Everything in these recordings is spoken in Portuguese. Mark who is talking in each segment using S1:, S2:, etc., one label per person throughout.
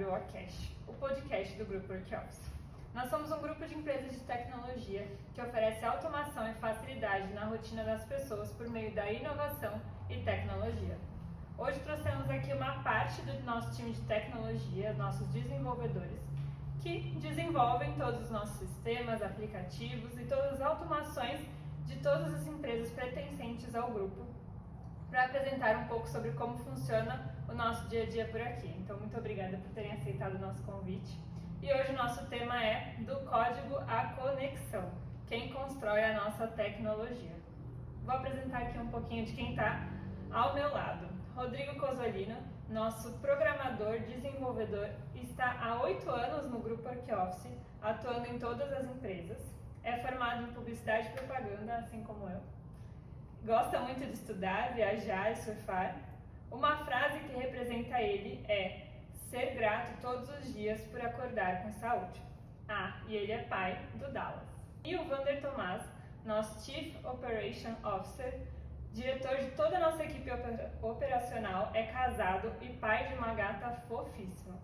S1: WOcast, o podcast do Grupo Workoffice. Nós somos um grupo de empresas de tecnologia que oferece automação e facilidade na rotina das pessoas por meio da inovação e tecnologia. Hoje trouxemos aqui uma parte do nosso time de tecnologia, nossos desenvolvedores, que desenvolvem todos os nossos sistemas, aplicativos e todas as automações de todas as empresas pertencentes ao grupo, para apresentar um pouco sobre como funciona o nosso dia a dia por aqui. Então, muito obrigada por terem aceitado o nosso convite. E hoje o nosso tema é do código à conexão, quem constrói a nossa tecnologia. Vou apresentar aqui um pouquinho de quem está ao meu lado. Rodrigo Cosolino, nosso programador, desenvolvedor, está há 8 anos no Grupo Workoffice, atuando em todas as empresas. É formado em publicidade e propaganda, assim como eu. Gosta muito de estudar, viajar e surfar. Uma frase que representa ele é: ser grato todos os dias por acordar com saúde. Ah, e ele é pai do Dallas. E o Vander Tomás, nosso Chief Operation Officer, diretor de toda a nossa equipe operacional, é casado e pai de uma gata fofíssima.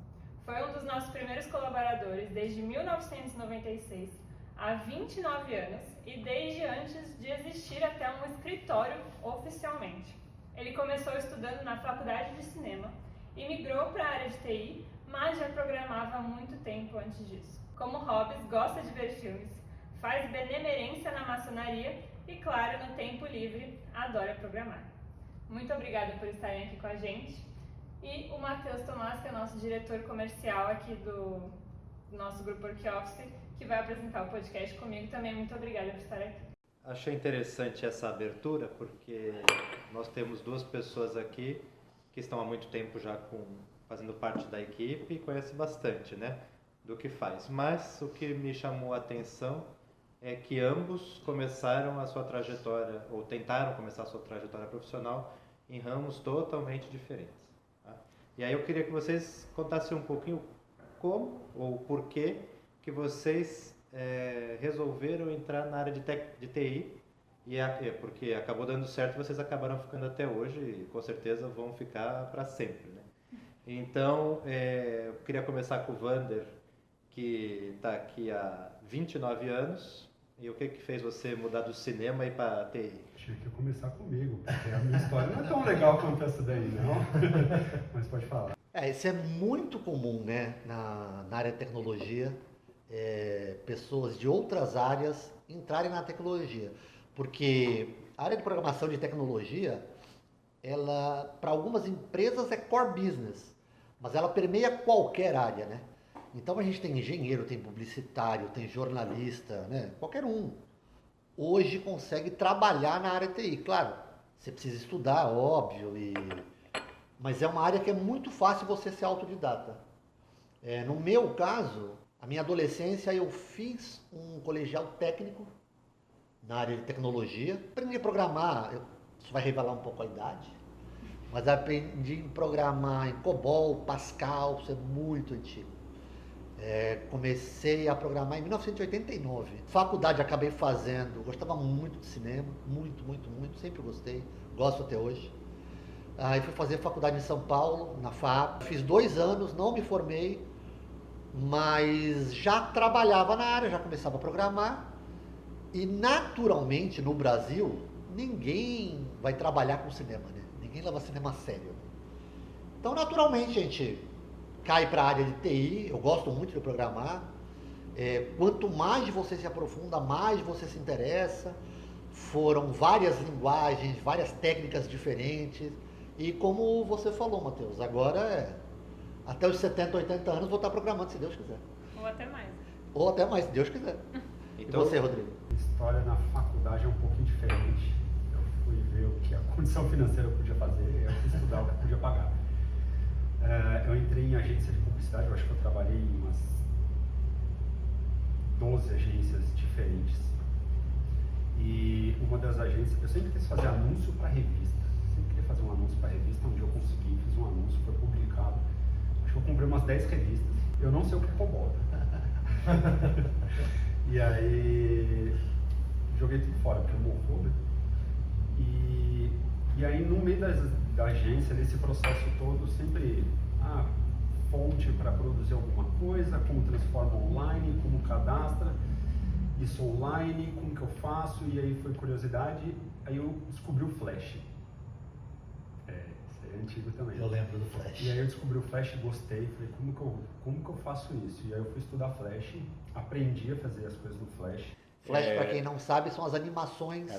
S1: Foi um dos nossos primeiros colaboradores desde 1996, há 29 anos, e desde antes de existir até um escritório oficialmente. Ele começou estudando na faculdade de cinema e migrou para a área de TI, mas já programava há muito tempo antes disso. Como hobbies, gosta de ver filmes, faz benemerência na maçonaria e, claro, no tempo livre, adora programar. Muito obrigada por estarem aqui com a gente. E o Matheus Tomás, que é nosso diretor comercial aqui do nosso Grupo Workoffice, que vai apresentar o podcast comigo também. Muito obrigada por estar aqui.
S2: Achei interessante essa abertura, porque nós temos duas pessoas aqui que estão há muito tempo já fazendo parte da equipe e conhecem bastante, né, do que faz. Mas o que me chamou a atenção é que ambos começaram a sua trajetória, ou tentaram começar a sua trajetória profissional em ramos totalmente diferentes. Tá? E aí eu queria que vocês contassem um pouquinho como ou por que vocês resolveram entrar na área de TI, porque acabou dando certo, vocês acabaram ficando até hoje e com certeza vão ficar para sempre, né? Então, eu queria começar com o Vander, que está aqui há 29 anos. E o que fez você mudar do cinema e para a TI?
S3: Tinha que começar comigo, porque a minha história não é tão legal quanto essa daí, não. Mas pode falar.
S4: Isso é muito comum, né, na área de tecnologia, pessoas de outras áreas entrarem na tecnologia. Porque a área de programação de tecnologia, ela, para algumas empresas, é core business, mas ela permeia qualquer área, né? Então a gente tem engenheiro, tem publicitário, tem jornalista, né? Qualquer um hoje consegue trabalhar na área de TI. Claro, você precisa estudar, óbvio, mas é uma área que é muito fácil você ser autodidata. No meu caso, a minha adolescência eu fiz um colegial técnico na área de tecnologia. Aprendi a programar, isso vai revelar um pouco a idade, mas aprendi a programar em COBOL, Pascal, isso é muito antigo. Comecei a programar em 1989. Faculdade acabei fazendo, gostava muito de cinema, muito, sempre gostei, gosto até hoje. Aí fui fazer faculdade em São Paulo, na FAP. Fiz 2 anos, não me formei, mas já trabalhava na área, já começava a programar. E naturalmente no Brasil, ninguém vai trabalhar com cinema, né? Ninguém leva cinema a sério. Então naturalmente a gente cai para a área de TI, eu gosto muito de programar. Quanto mais você se aprofunda, mais você se interessa. Foram várias linguagens, várias técnicas diferentes. E como você falou, Matheus, agora até os 70, 80 anos vou estar programando, se Deus quiser.
S1: Ou até mais.
S4: Ou até mais, se Deus quiser.
S2: Então,
S4: e você, Rodrigo?
S3: A história na faculdade é um pouquinho diferente. Eu fui ver o que a condição financeira podia fazer, eu fui estudar o que podia pagar. Eu entrei em agência de publicidade, eu acho que eu trabalhei em umas 12 agências diferentes. E uma das agências, eu sempre quis fazer anúncio para revista. Sempre queria fazer um anúncio para revista, onde eu consegui, fiz um anúncio, foi publicado. Acho que eu comprei umas 10 revistas. Eu não sei o que é COBOL. E aí, joguei tudo fora, porque eu morro, né? E aí, no meio da agência, nesse processo todo, sempre fonte para produzir alguma coisa, como transforma online, como cadastra isso online, como que eu faço, e aí foi curiosidade, aí eu descobri o Flash. Isso aí é antigo também.
S4: Eu lembro do Flash.
S3: E aí eu descobri o Flash, gostei, falei, como que eu faço isso? E aí eu fui estudar Flash, aprendi a fazer as coisas no Flash.
S4: Flash, para quem não sabe, são as animações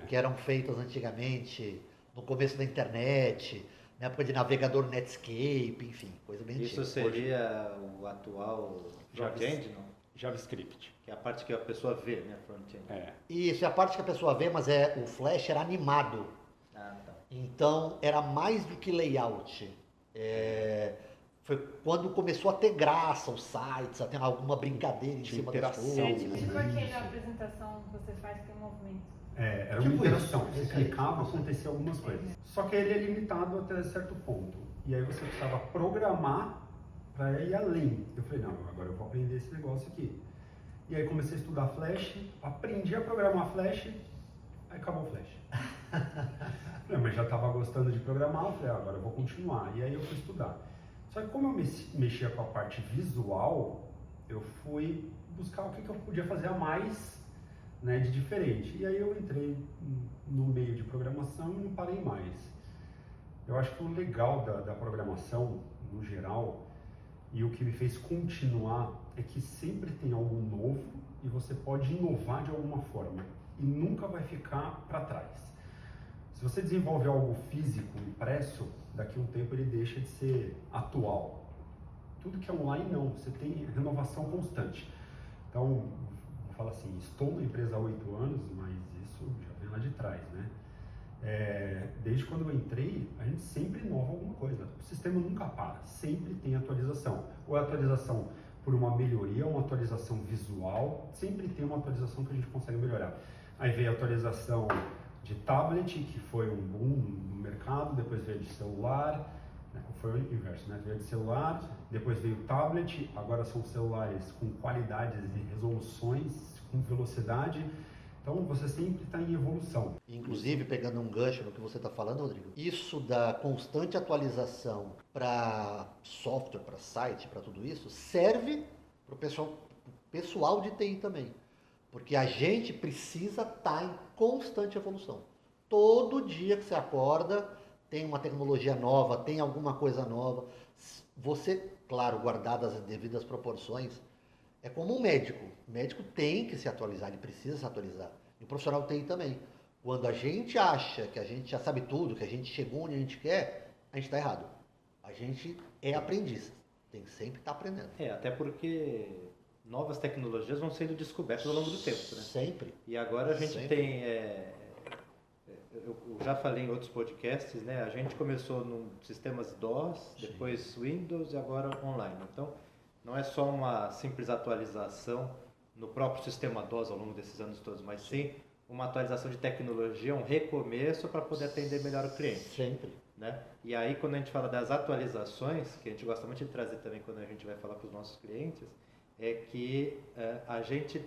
S4: que eram feitas antigamente, no começo da internet, na época de navegador Netscape, enfim, coisa bem
S2: Isso
S4: antiga.
S2: seria o atual front-end, não?
S3: JavaScript.
S2: Que é a parte que a pessoa vê, né, front-end.
S4: Isso, é a parte que a pessoa vê, mas o Flash era animado.
S2: Ah, tá.
S4: Então, era mais do que layout. Foi quando começou a ter graça os sites, a ter alguma brincadeira em
S3: Tinha
S4: cima das
S3: interação,
S4: coisas.
S3: né?
S1: Tipo aquela apresentação que você faz que tem movimento.
S3: Era
S4: Tipo
S3: uma interação.
S4: isso.
S3: Você clicava, acontecia algumas coisas. Só que ele é limitado até certo ponto. E aí você precisava programar para ir além. Eu falei, não, agora eu vou aprender esse negócio aqui. E aí comecei a estudar Flash, aprendi a programar Flash, aí acabou o Flash. Mas já estava gostando de programar, eu falei, agora eu vou continuar. E aí eu fui estudar. Só que como eu mexia com a parte visual, eu fui buscar o que eu podia fazer a mais, né, de diferente. E aí eu entrei no meio de programação e não parei mais. Eu acho que o legal da programação, no geral, e o que me fez continuar, é que sempre tem algo novo e você pode inovar de alguma forma e nunca vai ficar para trás. Se você desenvolve algo físico, impresso, daqui a um tempo ele deixa de ser atual. Tudo que é online não, você tem renovação constante. Então, vou falar assim, estou na empresa há 8 anos, mas isso já vem lá de trás, né? Desde quando eu entrei, a gente sempre inova alguma coisa. O sistema nunca para, sempre tem atualização. Ou é atualização por uma melhoria, uma atualização visual, sempre tem uma atualização que a gente consegue melhorar. Aí veio a atualização de tablet, que foi um boom no mercado, depois veio de celular, né? Foi o inverso, né? Veio de celular, depois veio o tablet, agora são celulares com qualidades e resoluções, com velocidade. Então você sempre está em evolução.
S4: Inclusive, pegando um gancho no que você está falando, Rodrigo, isso da constante atualização para software, para site, para tudo isso, serve para o pessoal de TI também. Porque a gente precisa estar em constante evolução. Todo dia que você acorda, tem uma tecnologia nova, tem alguma coisa nova. Você, claro, guardadas as devidas proporções, é como um médico. O médico tem que se atualizar, ele precisa se atualizar. E o profissional tem também. Quando a gente acha que a gente já sabe tudo, que a gente chegou onde a gente quer, a gente está errado. A gente é aprendiz. Tem que sempre estar aprendendo.
S2: Até porque novas tecnologias vão sendo descobertas ao longo do tempo, né?
S4: Sempre.
S2: E agora a gente
S4: Sempre.
S2: tem... eu já falei em outros podcasts, né? A gente começou no sistemas DOS, depois Windows e agora online. Então, não é só uma simples atualização no próprio sistema DOS ao longo desses anos todos, mas sim uma atualização de tecnologia, um recomeço para poder atender melhor o cliente.
S4: Sempre.
S2: Né? E aí, quando a gente fala das atualizações, que a gente gosta muito de trazer também quando a gente vai falar para os nossos clientes, é que a gente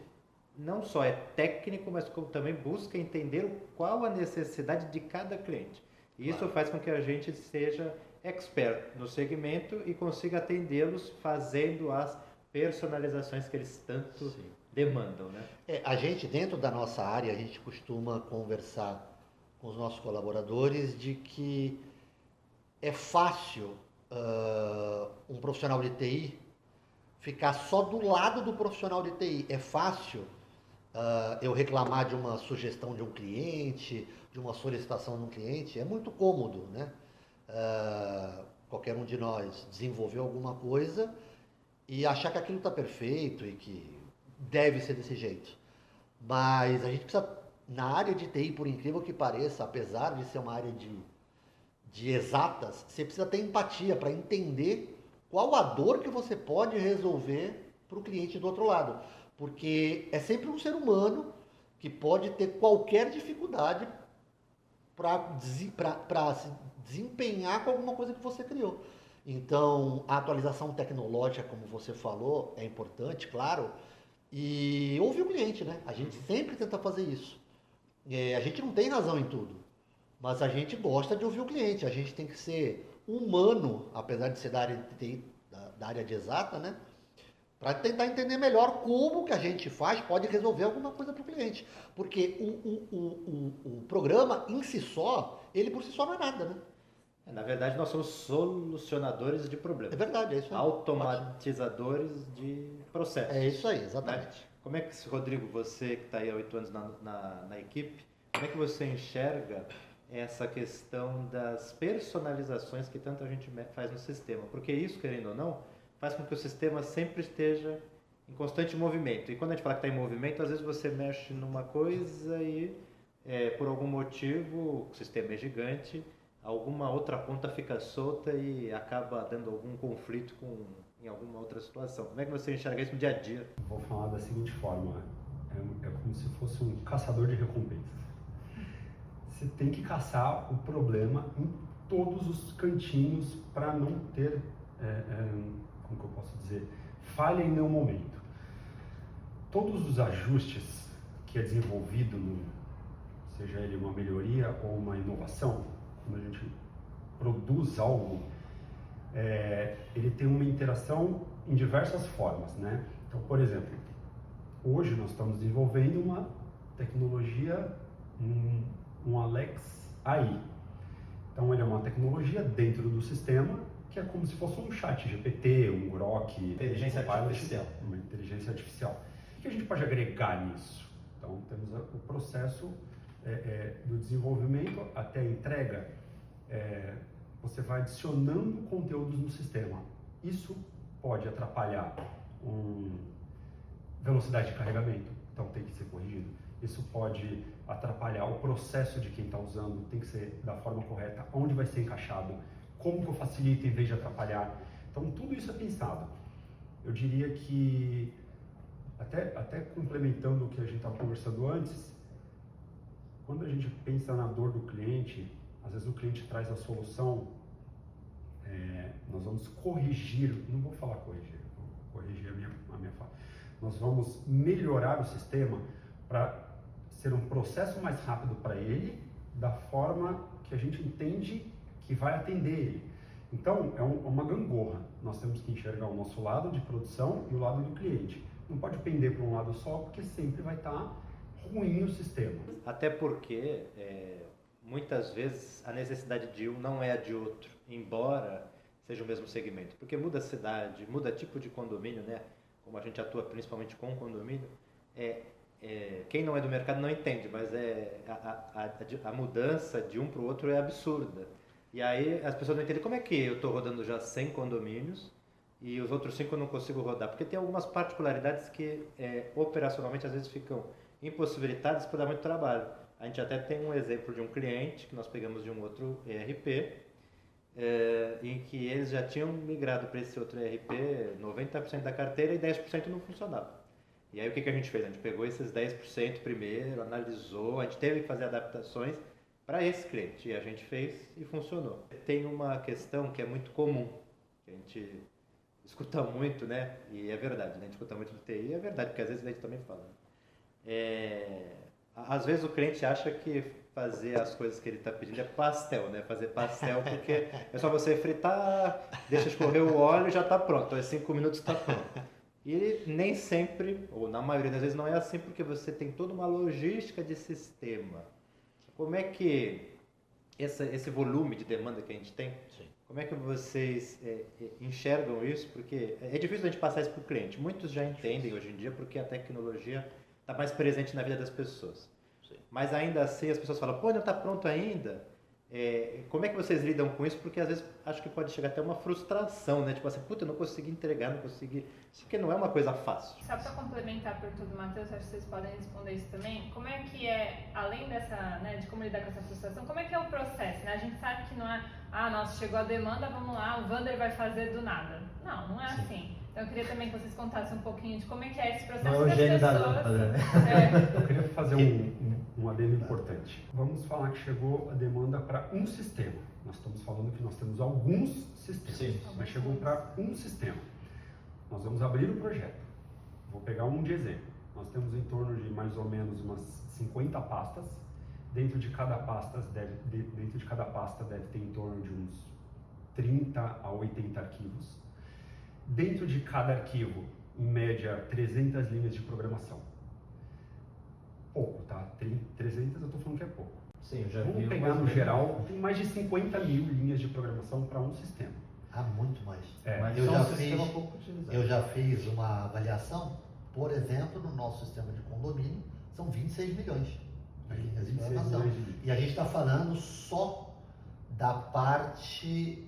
S2: não só é técnico, mas como também busca entender qual a necessidade de cada cliente. E isso faz com que a gente seja expert no segmento e consiga atendê-los fazendo as personalizações que eles tanto demandam, né?
S4: A gente, dentro da nossa área, a gente costuma conversar com os nossos colaboradores de que é fácil um profissional de TI ficar só do lado do profissional de TI. É fácil eu reclamar de uma sugestão de um cliente, de uma solicitação de um cliente. É muito cômodo, né? Qualquer um de nós desenvolveu alguma coisa e achar que aquilo está perfeito e que deve ser desse jeito. Mas a gente precisa, na área de TI, por incrível que pareça, apesar de ser uma área de exatas, você precisa ter empatia para entender qual a dor que você pode resolver para o cliente do outro lado. Porque é sempre um ser humano que pode ter qualquer dificuldade para se desempenhar com alguma coisa que você criou. Então, a atualização tecnológica, como você falou, é importante, claro, e ouvir o cliente, né? A gente sempre tenta fazer isso. A gente não tem razão em tudo, mas a gente gosta de ouvir o cliente. A gente tem que ser humano, apesar de ser da área de TI, da área de exata, né? Para tentar entender melhor como que a gente pode resolver alguma coisa para o cliente. Porque o programa em si só, ele por si só não é nada, né?
S2: Na verdade, nós somos solucionadores de problemas.
S4: É verdade, é isso aí.
S2: Automatizadores de processos.
S4: É isso aí, exatamente.
S2: Né? Como é que, Rodrigo, você que está aí há 8 anos na equipe, como é que você enxerga essa questão das personalizações que tanta gente faz no sistema? Porque isso, querendo ou não, faz com que o sistema sempre esteja em constante movimento. E quando a gente fala que está em movimento, às vezes você mexe numa coisa e, por algum motivo, o sistema é gigante, alguma outra ponta fica solta e acaba dando algum conflito em alguma outra situação. Como é que você enxerga isso no dia a dia?
S3: Vou falar da seguinte forma, é como se fosse um caçador de recompensas. Você tem que caçar o problema em todos os cantinhos para não ter, como que eu posso dizer, falha em nenhum momento. Todos os ajustes que é desenvolvido, seja ele uma melhoria ou uma inovação, quando a gente produz algo, ele tem uma interação em diversas formas, né? Então, por exemplo, hoje nós estamos desenvolvendo uma tecnologia, um Alex AI. Então, ele é uma tecnologia dentro do sistema que é como se fosse um chat GPT, um Grok,
S2: Inteligência artificial.
S3: Uma inteligência artificial. O que a gente pode agregar nisso? Então, temos o processo do desenvolvimento até a entrega. Você vai adicionando conteúdos no sistema. Isso pode atrapalhar velocidade de carregamento, então tem que ser corrigido. Isso pode atrapalhar o processo de quem está usando, tem que ser da forma correta, onde vai ser encaixado, como que eu facilito em vez de atrapalhar. Então tudo isso é pensado. Eu diria que, até complementando o que a gente estava conversando antes, quando a gente pensa na dor do cliente, às vezes o cliente traz a solução, nós vamos corrigir, não vou falar corrigir, vou corrigir a minha fala. Nós vamos melhorar o sistema para ser um processo mais rápido para ele, da forma que a gente entende que vai atender ele. Então, é uma gangorra. Nós temos que enxergar o nosso lado de produção e o lado do cliente. Não pode pender para um lado só, porque sempre vai estar ruim o sistema.
S2: Até porque, muitas vezes, a necessidade de um não é a de outro, embora seja o mesmo segmento. Porque muda a cidade, muda tipo de condomínio, né? Como a gente atua principalmente com condomínio, quem não é do mercado não entende, mas a mudança de um para o outro é absurda. E aí as pessoas não entendem como é que eu estou rodando já 100 condomínios e os outros 5 eu não consigo rodar. Porque tem algumas particularidades que operacionalmente às vezes ficam impossibilitadas por dar muito trabalho. A gente até tem um exemplo de um cliente que nós pegamos de um outro ERP, em que eles já tinham migrado para esse outro ERP 90% da carteira e 10% não funcionava. E aí o que a gente fez? A gente pegou esses 10% primeiro, analisou, a gente teve que fazer adaptações para esse cliente e a gente fez e funcionou. Tem uma questão que é muito comum, que a gente escuta muito, né? E é verdade, né? A gente escuta muito do TI, é verdade, porque às vezes a gente também fala. Às vezes o cliente acha que fazer as coisas que ele está pedindo é pastel, né? Fazer pastel porque é só você fritar, deixa escorrer o óleo e já está pronto. Então, em 5 minutos está pronto. E nem sempre, ou na maioria das vezes não é assim, porque você tem toda uma logística de sistema. Como é que esse volume de demanda que a gente tem,
S4: Sim.
S2: como é que vocês enxergam isso? Porque é difícil a gente passar isso para o cliente. Muitos já entendem hoje em dia porque a tecnologia está mais presente na vida das pessoas.
S4: Sim.
S2: Mas ainda assim as pessoas falam, pô, não está pronto ainda? Como é que vocês lidam com isso? Porque às vezes acho que pode chegar até uma frustração, né? Tipo assim, puta, eu não consegui entregar, não consegui... Porque não é uma coisa fácil.
S1: Só para complementar por tudo, Matheus, acho que vocês podem responder isso também. Como é que além dessa, né, de como lidar com essa frustração, como é que é o processo, né? A gente sabe que não é, nossa, chegou a demanda, vamos lá, o Wander vai fazer do nada. Não é assim. Então eu queria também que vocês contassem um pouquinho de como é que é esse processo
S5: Não é o gênio da lâmpada, né?
S3: Eu queria fazer um adendo importante. Vamos falar que chegou a demanda para um sistema. Nós estamos falando que nós temos alguns sistemas,
S5: Sim.
S3: mas chegou para um sistema. Nós vamos abrir o projeto. Vou pegar um de exemplo. Nós temos em torno de mais ou menos umas 50 pastas. Dentro de cada pasta deve ter em torno de uns 30 a 80 arquivos. Dentro de cada arquivo, em média, 300 linhas de programação. Pouco, tá? 300 eu estou falando que é pouco.
S5: Sim, eu já
S3: Vamos
S5: vi
S3: pegar
S5: umas
S3: no
S5: bem-
S3: geral, tem mais de 50 mil linhas de programação para um sistema.
S4: Ah, muito mais.
S5: Mas
S4: Eu
S5: só
S4: já
S5: um sistema
S4: fiz-
S5: pouco utilizado.
S4: Eu já fiz uma avaliação, por exemplo, no nosso sistema de condomínio, são 26 milhões de linhas de
S3: 26
S4: programação.
S3: milhões de linhas.
S4: E a gente está falando só da parte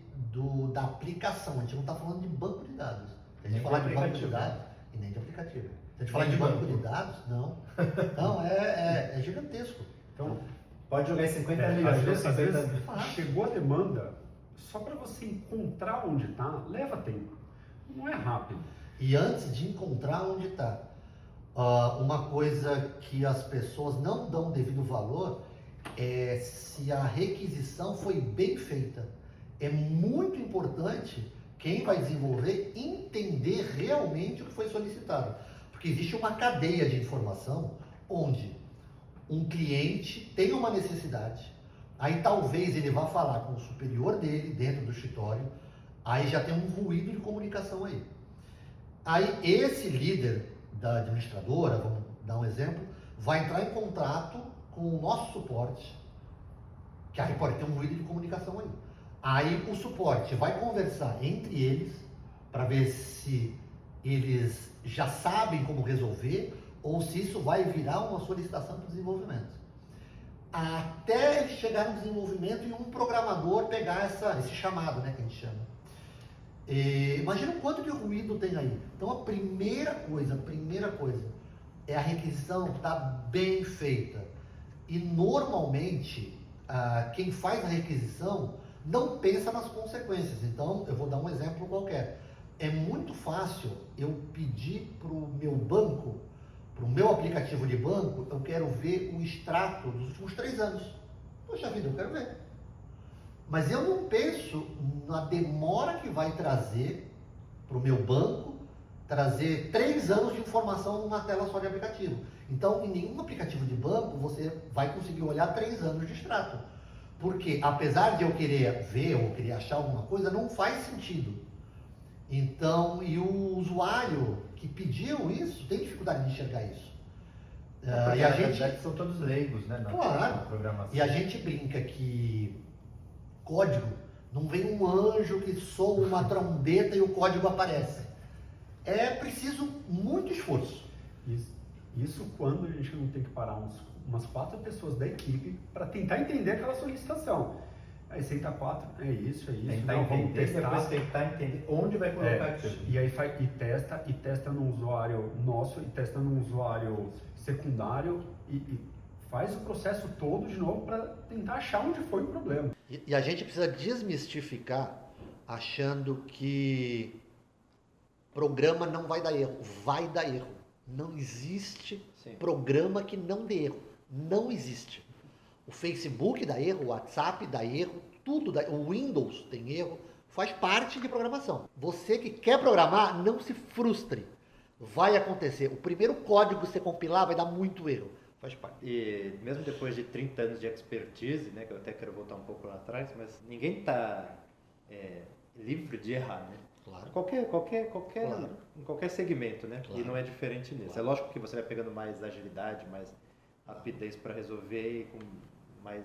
S4: da aplicação, a gente não está falando de banco de dados. Se a gente
S5: Nem
S4: falar
S5: de
S4: de banco de
S5: aplicativo.
S4: dados, e nem de aplicativo. Se a gente
S5: Nem
S4: falar de
S5: de
S4: banco
S5: banco.
S4: de dados, não. Não, é gigantesco.
S3: Então,
S5: Pode jogar em 50
S3: às
S5: milhões.
S3: vezes,
S5: 50
S3: chegou a demanda, só para você encontrar onde está, leva tempo. Não é rápido.
S4: E antes de encontrar onde está, uma coisa que as pessoas não dão devido valor é se a requisição foi bem feita. É muito importante quem vai desenvolver entender realmente o que foi solicitado. Porque existe uma cadeia de informação onde um cliente tem uma necessidade, aí talvez ele vá falar com o superior dele dentro do escritório, aí já tem um ruído de comunicação aí. Aí esse líder da administradora, vamos dar um exemplo, vai entrar em contato com o nosso suporte, que aí pode ter um ruído de comunicação aí. Aí o suporte vai conversar entre eles para ver se eles já sabem como resolver ou se isso vai virar uma solicitação para o desenvolvimento. Até chegar no desenvolvimento e um programador pegar esse chamado, né, que a gente chama. Imagina o quanto de ruído tem aí. Então a primeira coisa é a requisição estar bem feita. E normalmente quem faz a requisição não pensa nas consequências. Então eu vou dar um exemplo qualquer. É muito fácil eu pedir para o meu banco, para o meu aplicativo de banco, eu quero ver o extrato dos últimos 3 anos. Poxa vida, eu quero ver. Mas eu não penso na demora que vai trazer para o meu banco, trazer 3 anos de informação numa tela só de aplicativo. Então, em nenhum aplicativo de banco você vai conseguir olhar 3 anos de extrato. Porque, apesar de eu querer ver ou querer achar alguma coisa, não faz sentido. Então, e o usuário que pediu isso tem dificuldade de enxergar isso.
S5: E
S4: E a gente
S5: são todos leigos, né?
S4: Claro.
S5: Na programação.
S4: E a gente brinca que código não vem um anjo que soa uma trombeta e o código aparece. É preciso muito esforço.
S3: Isso quando a gente não tem que parar umas 4 pessoas da equipe para tentar entender aquela solicitação. Aí senta 4, é isso,
S5: Tentar
S3: não, vamos
S5: entender,
S3: testar.
S5: depois tentar entender onde vai colocar aquilo.
S3: E aí testa num usuário nosso, e testa num usuário secundário, e faz o processo todo de novo para tentar achar onde foi o problema.
S4: E a gente precisa desmistificar achando que programa não vai dar erro. Vai dar erro. Não existe
S2: Sim.
S4: programa que não dê erro. Não existe. O Facebook dá erro, o WhatsApp dá erro, tudo dá erro. O Windows tem erro. Faz parte de programação. Você que quer programar, não se frustre. Vai acontecer. O primeiro código que você compilar vai dar muito erro. Faz parte.
S2: E mesmo depois de 30 anos de expertise, né, que eu até quero voltar um pouco lá atrás, mas ninguém está livre de errar, né?
S4: Claro.
S2: Claro. Em qualquer segmento, né?
S4: Claro.
S2: E não é diferente nisso.
S4: Claro.
S2: É lógico que você vai pegando mais agilidade, mais rapidez para resolver e com mais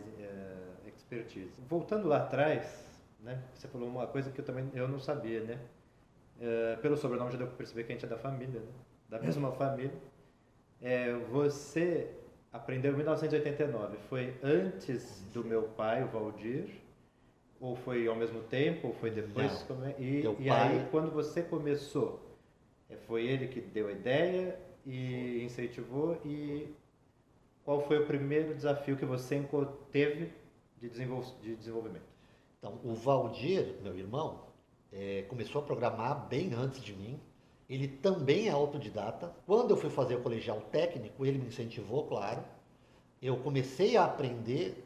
S2: expertise. Voltando lá atrás, né? Você falou uma coisa que eu não sabia, né? Pelo sobrenome já deu para perceber que a gente é da família, né? Da mesma família. Você aprendeu em 1989. Foi antes do meu pai, o Valdir? Ou foi ao mesmo tempo? Ou foi depois?
S4: Não.
S2: E aí, quando você começou, foi ele que deu a ideia e incentivou? E qual foi o primeiro desafio que você teve de desenvolvimento?
S4: Então, o Valdir, meu irmão, começou a programar bem antes de mim. Ele também é autodidata. Quando eu fui fazer o colegial técnico, ele me incentivou, claro. Eu comecei a aprender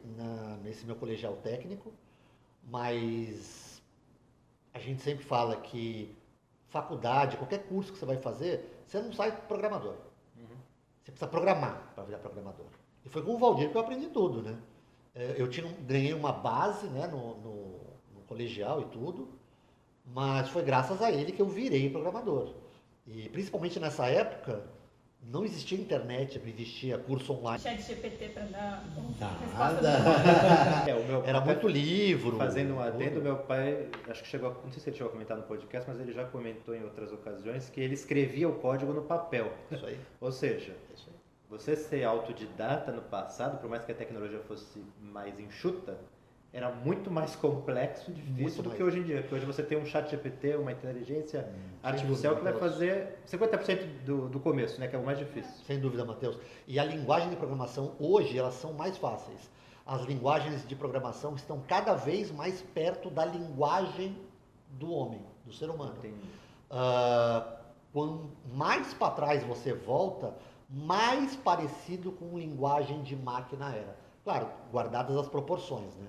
S4: nesse meu colegial técnico, mas a gente sempre fala que faculdade, qualquer curso que você vai fazer, você não sai programador. Você precisa programar para virar programador. E foi com o Valdir que eu aprendi tudo, né? Eu ganhei uma base, né, no colegial e tudo. Mas foi graças a ele que eu virei programador. E principalmente nessa época, não existia internet, não existia curso online.
S1: Chat GPT para dar
S5: Nada.
S2: O meu
S4: Era
S2: pai,
S4: muito livro.
S2: fazendo um adendo, meu pai, acho que chegou, não sei se ele chegou a comentar no podcast, mas ele já comentou em outras ocasiões que ele escrevia o código no papel.
S4: Isso aí.
S2: Ou seja,
S4: Isso aí.
S2: você ser autodidata no passado, por mais que a tecnologia fosse mais enxuta, era muito mais complexo e difícil
S4: Muito
S2: do
S4: mais.
S2: que hoje em dia. Porque hoje você tem um chat GPT, uma inteligência artificial que
S4: dúvida,
S2: vai
S4: Matheus.
S2: fazer 50% do começo, né? Que é o mais difícil.
S4: Sem dúvida, Matheus. E a linguagem de programação hoje, elas são mais fáceis. As linguagens de programação estão cada vez mais perto da linguagem do homem, do ser humano.
S2: Tem-
S4: Quanto mais para trás você volta, mais parecido com linguagem de máquina era. Claro, guardadas as proporções, né?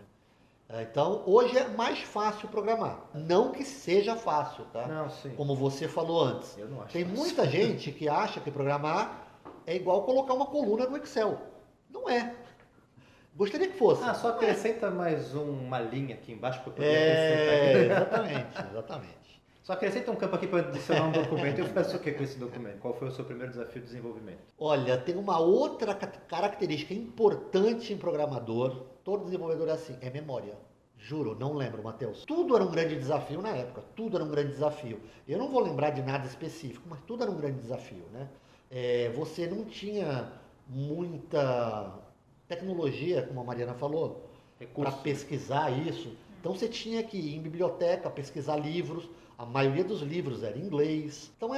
S4: Então, hoje é mais fácil programar. Não que seja fácil, tá?
S2: Não, sim.
S4: Como você falou antes.
S2: Eu não acho.
S4: Tem
S2: fácil.
S4: muita gente que acha que programar é igual colocar uma coluna no Excel. Não é. Gostaria que fosse.
S2: Ah, só acrescenta mais uma linha aqui embaixo para poder
S4: É,
S2: acrescentar.
S4: exatamente.
S2: Só acrescenta um campo aqui para adicionar um documento. Eu faço o que com esse documento? Qual foi o seu primeiro desafio de desenvolvimento?
S4: Olha, tem uma outra característica importante em programador, todo desenvolvedor é assim, é memória. Juro, não lembro, Matheus. Tudo era um grande desafio na época, tudo era um grande desafio. Eu não vou lembrar de nada específico, mas tudo era um grande desafio, né? Você não tinha muita tecnologia, como a Mariana falou, para
S2: Recurso.
S4: pesquisar isso. Então você tinha que ir em biblioteca, pesquisar livros. A maioria dos livros era em inglês. Então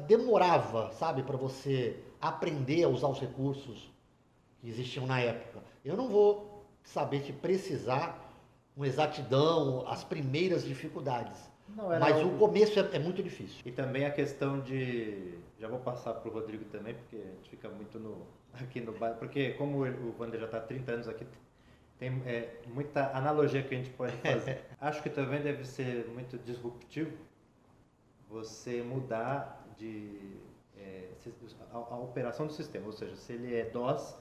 S4: demorava, sabe, para você aprender a usar os recursos que existiam na época. Eu não vou saber te precisar com exatidão as primeiras dificuldades.
S2: Não, era
S4: Mas
S2: algo-
S4: o começo é muito difícil.
S2: E também a questão de... Já vou passar para o Rodrigo também, porque a gente fica muito aqui no bairro. Porque como o Wander já está há 30 anos aqui, tem muita analogia que a gente pode fazer. Acho que também deve ser muito disruptivo você mudar a operação do sistema. Ou seja, se ele é DOS,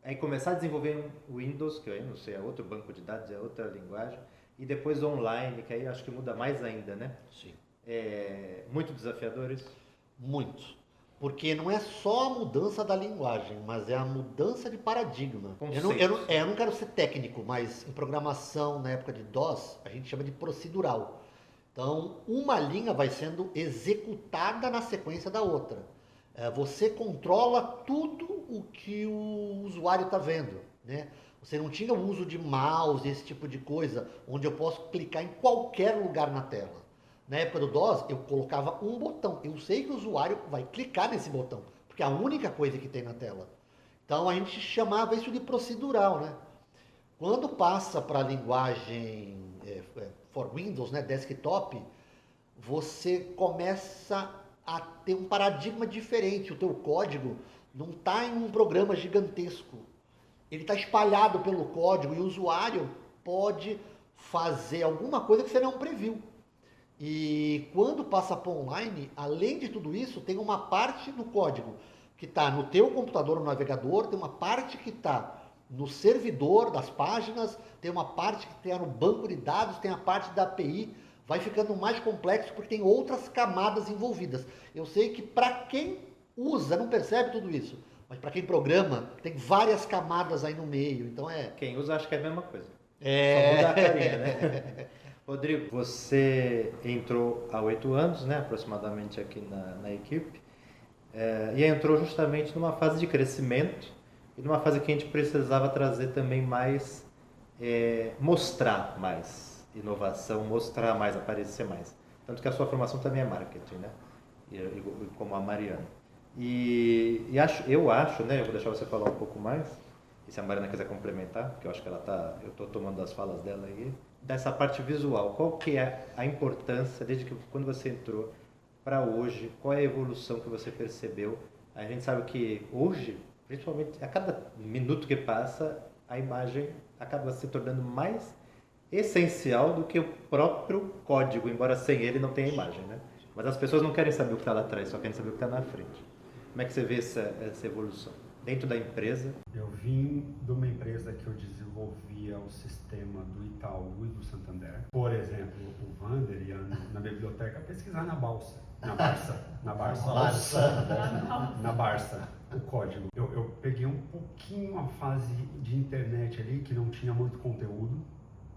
S2: aí começar a desenvolver um Windows, que eu não sei, é outro banco de dados, é outra linguagem, e depois online, que aí acho que muda mais ainda, né?
S4: Sim.
S2: Muito desafiador isso.
S4: Muito. Porque não é só a mudança da linguagem, mas é a mudança de paradigma. Eu não quero ser técnico, mas em programação, na época de DOS, a gente chama de procedural. Então, uma linha vai sendo executada na sequência da outra. Você controla tudo o que o usuário está vendo, né? Você não tinha o uso de mouse, esse tipo de coisa, onde eu posso clicar em qualquer lugar na tela. Na época do DOS, eu colocava um botão. Eu sei que o usuário vai clicar nesse botão, porque é a única coisa que tem na tela. Então, a gente chamava isso de procedural, né? Quando passa para a linguagem for Windows, né, desktop, você começa a ter um paradigma diferente. O teu código não está em um programa gigantesco. Ele está espalhado pelo código e o usuário pode fazer alguma coisa que você não previu. E quando passa para online, além de tudo isso, tem uma parte do código que está no teu computador, no navegador, tem uma parte que está no servidor das páginas, tem uma parte que está no banco de dados, tem a parte da API, vai ficando mais complexo porque tem outras camadas envolvidas. Eu sei que para quem usa não percebe tudo isso, mas para quem programa tem várias camadas aí no meio, então
S2: Quem usa acho que é a mesma coisa. Só muda a carinha, né? Rodrigo, você entrou há 8 anos, né, aproximadamente aqui na equipe, e entrou justamente numa fase de crescimento e numa fase que a gente precisava trazer também mais, mostrar mais inovação, mostrar mais, aparecer mais. Tanto que a sua formação também é marketing, né? E como a Mariana. Eu acho, né, eu vou deixar você falar um pouco mais, e se a Mariana quiser complementar, porque eu acho que eu estou tomando as falas dela aí, dessa parte visual, qual que é a importância, desde que quando você entrou para hoje, qual é a evolução que você percebeu? A gente sabe que hoje, principalmente a cada minuto que passa, a imagem acaba se tornando mais essencial do que o próprio código, embora sem ele não tenha imagem, né? Mas as pessoas não querem saber o que está lá atrás, só querem saber o que está na frente. Como é que você vê essa evolução? dentro da empresa?
S3: Eu vim de uma empresa que eu desenvolvia o sistema do Itaú e do Santander. Por exemplo, o Wander ia na biblioteca pesquisar na Barça, o código. Eu peguei um pouquinho a fase de internet ali, que não tinha muito conteúdo,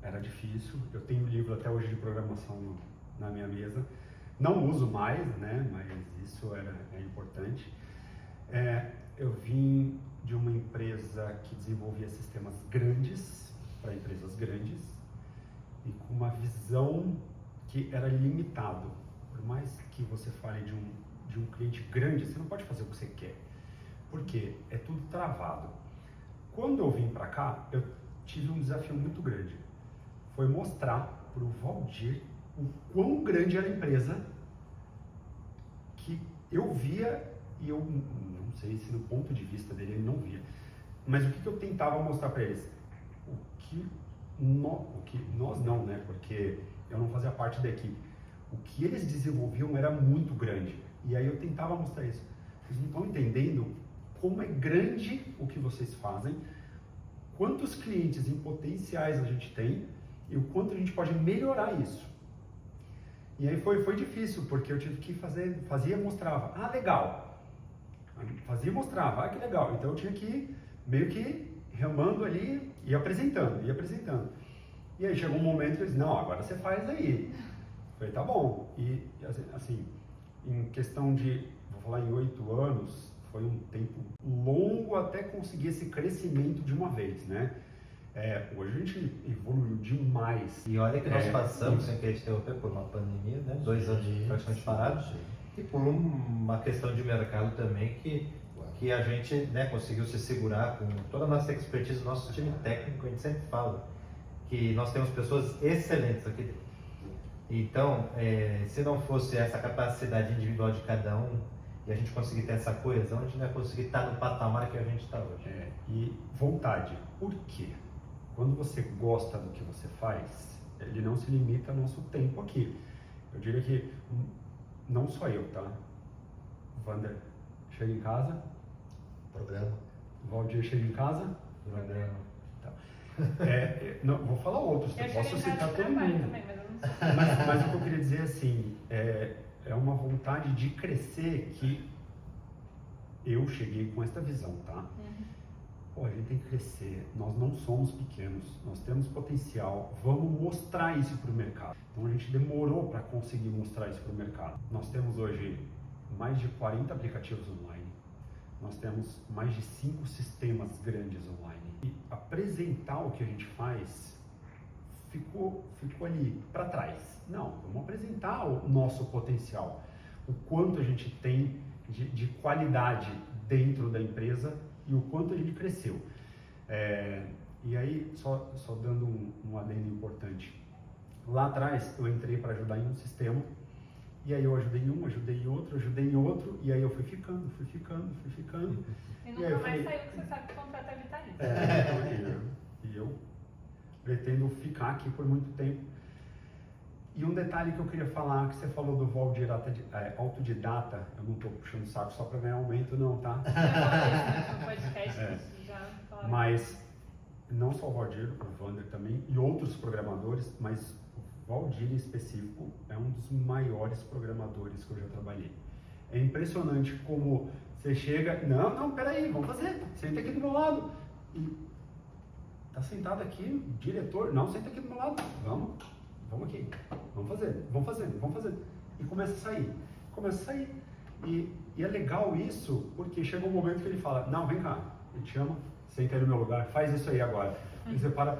S3: era difícil. Eu tenho livro até hoje de programação na minha mesa. Não uso mais, né? Mas isso é importante. Eu vim de uma empresa que desenvolvia sistemas grandes para empresas grandes e com uma visão que era limitado. Por mais que você fale de um cliente grande, você não pode fazer o que você quer, porque é tudo travado. Quando eu vim para cá, eu tive um desafio muito grande. Foi mostrar para o Valdir o quão grande era a empresa que eu via e eu não sei se no ponto de vista dele ele não via. Mas o que eu tentava mostrar para eles? O que nós não, né? Porque eu não fazia parte da equipe. O que eles desenvolviam era muito grande. E aí eu tentava mostrar isso. Vocês não estão entendendo como é grande o que vocês fazem, quantos clientes em potenciais a gente tem e o quanto a gente pode melhorar isso. E aí foi difícil, porque eu tive que fazia e mostrava. Ah, legal. Fazia e mostrava. Ah, que legal. Então eu tinha que ir meio que remando ali e apresentando. E aí chegou um momento que eu disse, não, agora você faz aí. Eu falei, tá bom. E assim, em questão de, vou falar em 8 anos, foi um tempo longo até conseguir esse crescimento de uma vez, né? Hoje a gente evoluiu demais.
S6: E olha que nós passamos, sem querer interromper, por uma pandemia, né? 2 anos praticamente parados, e por uma questão de mercado também que a gente, né, conseguiu se segurar com toda a nossa expertise, nosso time técnico. A gente sempre fala que nós temos pessoas excelentes aqui dentro. Então, se não fosse essa capacidade individual de cada um e a gente conseguir ter essa coesão, a gente não ia conseguir estar no patamar que a gente está hoje.
S3: E vontade. Por quê? Quando você gosta do que você faz, ele não se limita ao nosso tempo aqui. Eu diria que, não só eu, tá? O Wander chega em casa.
S4: Programa.
S3: O Valdir chega em casa.
S6: Programa.
S3: Tá. Não, vou falar outros, eu posso citar todo mundo.
S1: Também, mas eu não sei.
S3: Mas o que eu queria dizer assim, é uma vontade de crescer que eu cheguei com essa visão, tá? Pô, a gente tem que crescer, nós não somos pequenos, nós temos potencial, vamos mostrar isso para o mercado. Então a gente demorou para conseguir mostrar isso para o mercado. Nós temos hoje mais de 40 aplicativos online, nós temos mais de 5 sistemas grandes online. E apresentar o que a gente faz ficou ali para trás. Não, vamos apresentar o nosso potencial, o quanto a gente tem de qualidade dentro da empresa e o quanto a gente cresceu. E aí, só dando um adendo importante. Lá atrás, eu entrei para ajudar em um sistema, e aí eu ajudei em um, ajudei em outro, e aí eu fui ficando.
S1: E nunca
S3: eu
S1: mais
S3: falei,
S1: saiu que você sabe que o contrato é vitalício.
S3: E eu pretendo ficar aqui por muito tempo. E um detalhe que eu queria falar, que você falou do Valdir autodidata, eu não estou puxando o saco só para ganhar aumento não, tá?
S1: No podcast já falaram.
S3: Mas não só o Valdir, o Wander também, e outros programadores, mas o Valdir em específico é um dos maiores programadores que eu já trabalhei. É impressionante como você chega, não, peraí, vamos fazer, senta aqui do meu lado. E tá sentado aqui, diretor, não, senta aqui do meu lado, vamos aqui, vamos fazer. E começa a sair. E é legal isso, porque chega um momento que ele fala, não, vem cá, ele te chama, senta aí no meu lugar, faz isso aí agora. E você para,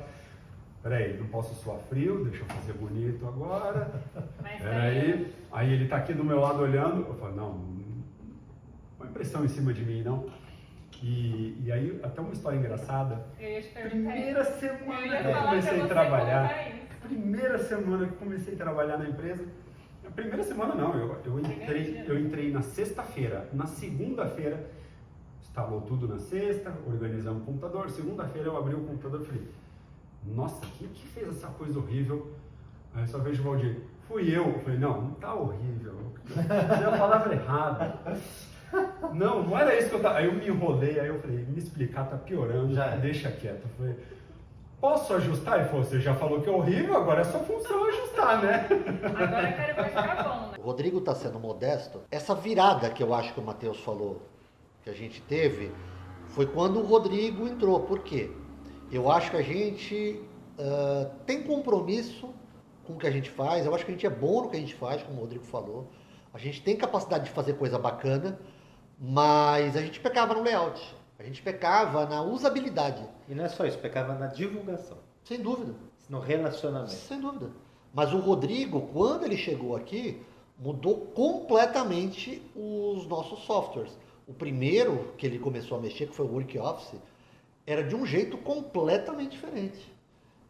S3: peraí, não posso suar frio, deixa eu fazer bonito agora. Peraí, aí ele tá aqui do meu lado olhando, eu falo, não, uma impressão em cima de mim, não. E aí, até uma história engraçada, primeira semana que eu comecei a trabalhar, na empresa, a primeira semana não, eu entrei na sexta-feira, na segunda-feira, instalou tudo na sexta, organizamos o computador, segunda-feira eu abri o computador e falei, nossa, quem que fez essa coisa horrível? Aí eu só vejo o Valdir, fui eu falei, não tá horrível, eu falei a palavra errada. Não era isso que eu tava. Aí eu me enrolei, aí eu falei, me explicar tá piorando,
S6: Já.
S3: deixa quieto. Eu falei, posso ajustar? Ele falou, você já falou que é horrível, agora é sua função ajustar, né?
S1: Agora eu quero ver ficar bom, né?
S4: O Rodrigo está sendo modesto. Essa virada que eu acho que o Matheus falou, que a gente teve, foi quando o Rodrigo entrou. Por quê? Eu acho que a gente tem compromisso com o que a gente faz. Eu acho que a gente é bom no que a gente faz, como o Rodrigo falou. A gente tem capacidade de fazer coisa bacana, mas a gente pecava no layout. A gente pecava na usabilidade.
S2: E não é só isso, pecava na divulgação,
S4: Sem dúvida.
S2: no relacionamento.
S4: Sem dúvida. Mas o Rodrigo, quando ele chegou aqui, mudou completamente os nossos softwares. O primeiro que ele começou a mexer, que foi o Work Office, era de um jeito completamente diferente.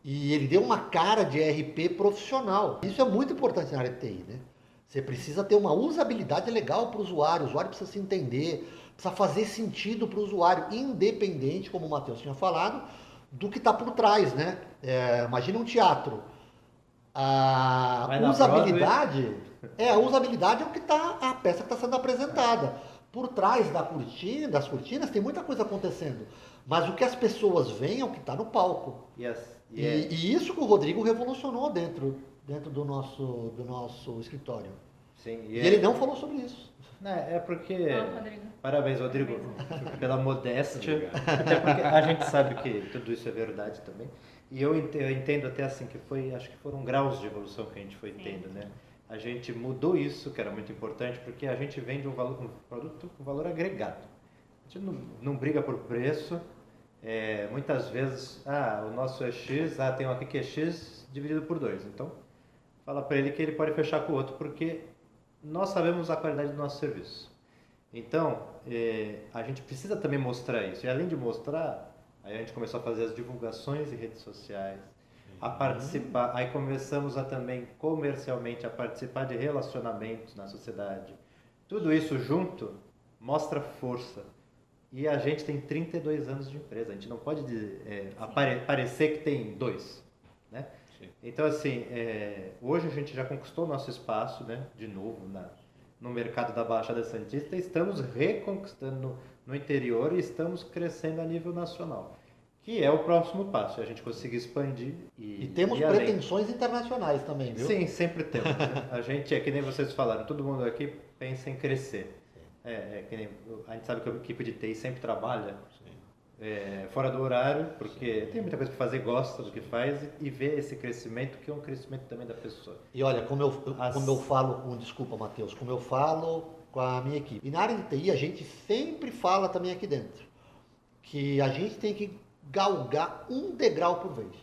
S4: E ele deu uma cara de ERP profissional. Isso é muito importante na área de TI, né? Você precisa ter uma usabilidade legal para o usuário precisa se entender, precisa fazer sentido para o usuário, independente, como o Matheus tinha falado, do que está por trás, né? Imagina um teatro. A
S2: Vai na
S4: usabilidade é o que está, a peça que está sendo apresentada. Por trás das cortinas tem muita coisa acontecendo, mas o que as pessoas veem é o que está no palco. E isso que o Rodrigo revolucionou dentro do nosso escritório.
S2: Sim,
S4: E ele não falou sobre isso.
S2: É porque.
S1: Não, Rodrigo.
S2: Parabéns, Rodrigo, pela modéstia. Até porque a gente sabe que tudo isso é verdade também. E eu entendo até assim que acho que foram graus de evolução que a gente foi tendo, né? A gente mudou isso, que era muito importante, porque a gente vende um produto com valor agregado. A gente não briga por preço. Muitas vezes, o nosso é X, tem um aqui que é X dividido por 2. Então, fala para ele que ele pode fechar com o outro, porque nós sabemos a qualidade do nosso serviço. Então, a gente precisa também mostrar isso. E além de mostrar, aí a gente começou a fazer as divulgações em redes sociais, a participar, aí começamos a também comercialmente a participar de relacionamentos na sociedade. Tudo isso junto mostra força. E a gente tem 32 anos de empresa, a gente não pode parecer que tem 2, né?
S3: Sim.
S2: Então, assim, hoje a gente já conquistou o nosso espaço, né? De novo, no mercado da Baixada Santista, estamos reconquistando no interior e estamos crescendo a nível nacional, que é o próximo passo, a gente conseguir expandir
S4: E temos
S2: além.
S4: pretensões internacionais também, viu?
S2: Sim, sempre temos. Né? A gente, que nem vocês falaram, todo mundo aqui pensa em crescer. Que nem, a gente sabe que a equipe de TI sempre trabalha fora do horário, porque tem muita coisa para fazer, gosta do que faz e vê esse crescimento, que é um crescimento também da pessoa.
S4: E olha, como eu falo, desculpa, Matheus, como eu falo com a minha equipe. E na área de TI, a gente sempre fala também aqui dentro, que a gente tem que galgar um degrau por vez.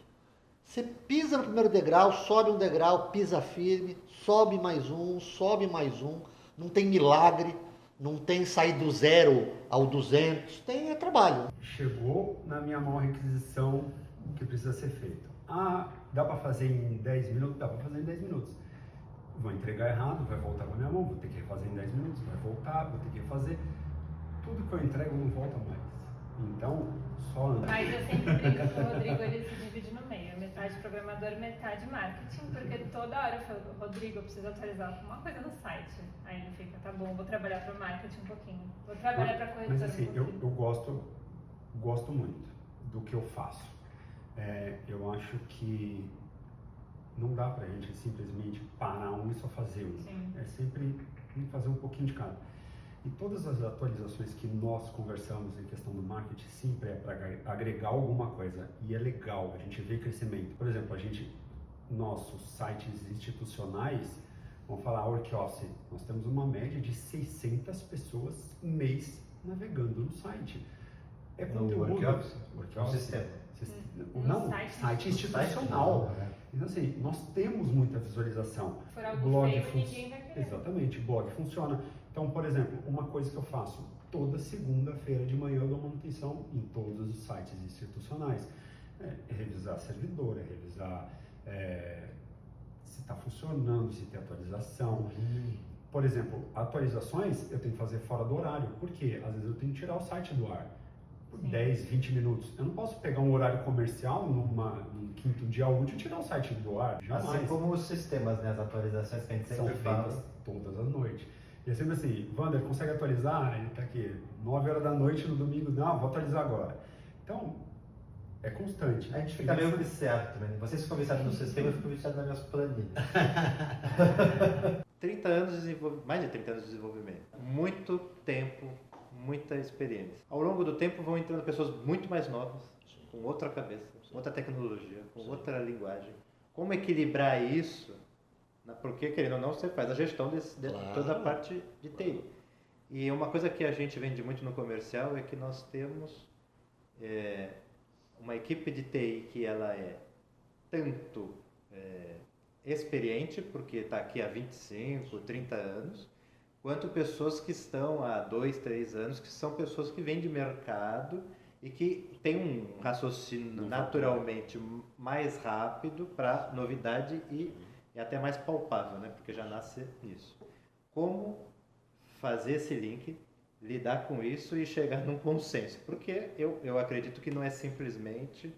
S4: Você pisa no primeiro degrau, sobe um degrau, pisa firme, sobe mais um, não tem milagre. Não tem sair do 0 ao 200, tem trabalho.
S3: Chegou na minha mão a requisição que precisa ser feita. Dá para fazer em 10 minutos? Dá para fazer em 10 minutos. Vou entregar errado, vai voltar para minha mão, vou ter que refazer em 10 minutos, vai voltar, vou ter que refazer. Tudo que eu entrego não volta mais. Então, só anda.
S1: Mas eu sempre brinco que o Rodrigo, ele se divide no meio, metade programador, metade marketing, porque toda hora eu falo, Rodrigo, eu preciso atualizar alguma coisa no site. Aí ele fica, tá bom, vou trabalhar para marketing um pouquinho, vou trabalhar para corretora.
S3: Mas assim, eu gosto muito do que eu faço. Eu acho que não dá pra gente simplesmente parar um e só fazer um.
S1: Sim.
S3: É sempre fazer um pouquinho de cada. E todas as atualizações que nós conversamos em questão do marketing sempre é para agregar alguma coisa. E é legal, a gente vê crescimento. Por exemplo, nossos sites institucionais, vamos falar Work Office, nós temos uma média de 600 pessoas mês navegando no site. É conteúdo.
S6: Work Office?
S3: Work
S6: É um
S3: Office.
S6: sistema.
S3: Não, site institucional. Então, assim, nós temos muita visualização.
S1: For algo feio, ninguém vai querer.
S3: Exatamente, o blog funciona. Então, por exemplo, uma coisa que eu faço, toda segunda-feira de manhã eu dou manutenção em todos os sites institucionais. Revisar servidor, revisar se está funcionando, se tem atualização. Por exemplo, atualizações eu tenho que fazer fora do horário, porque às vezes eu tenho que tirar o site do ar por 10, 20 minutos. Eu não posso pegar um horário comercial num quinto dia útil e tirar o site do ar. Jamais.
S6: Assim como os sistemas, né? As atualizações que a gente
S3: São
S6: sempre
S3: feitas
S6: fala.
S3: todas as noites. E é sempre assim, Wander, consegue atualizar? Ele tá aqui, 9 horas da noite no domingo, não, vou atualizar agora. Então, é constante.
S6: A gente fica meio viciado também. Vocês ficam viciados no sistema, eu fico viciado nas minhas planilhas.
S2: 30 anos de desenvolvimento, mais de 30 anos de desenvolvimento. Muito tempo, muita experiência. Ao longo do tempo vão entrando pessoas muito mais novas, com outra cabeça, com outra tecnologia, com outra linguagem. Como equilibrar isso? Porque, querendo ou não, você faz a gestão de toda a parte de TI. E uma coisa que a gente vende muito no comercial é que nós temos uma equipe de TI que ela é tanto experiente, porque está aqui há 25, 30 anos, quanto pessoas que estão há 2, 3 anos, que são pessoas que vêm de mercado e que têm um raciocínio naturalmente mais rápido para novidade e até mais palpável, né? Porque já nasce nisso. Como fazer esse link, lidar com isso e chegar num consenso? Porque eu acredito que não é simplesmente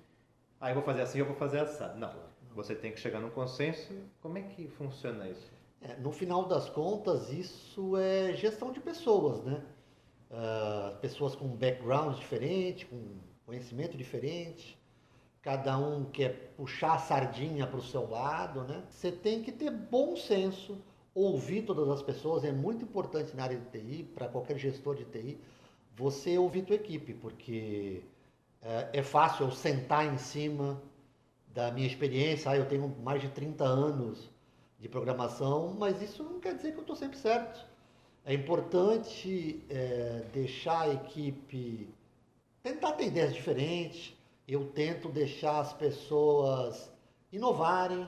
S2: eu vou fazer assim, eu vou fazer assado. Não. Você tem que chegar num consenso. Como é que funciona isso?
S4: No final das contas, isso é gestão de pessoas, né? Pessoas com background diferente, com conhecimento diferente, cada um quer puxar a sardinha para o seu lado, né? Você tem que ter bom senso, ouvir todas as pessoas, é muito importante na área de TI, para qualquer gestor de TI, você ouvir tua equipe, porque é fácil eu sentar em cima da minha experiência, eu tenho mais de 30 anos de programação, mas isso não quer dizer que eu estou sempre certo. É importante deixar a equipe tentar ter ideias diferentes, eu tento deixar as pessoas inovarem,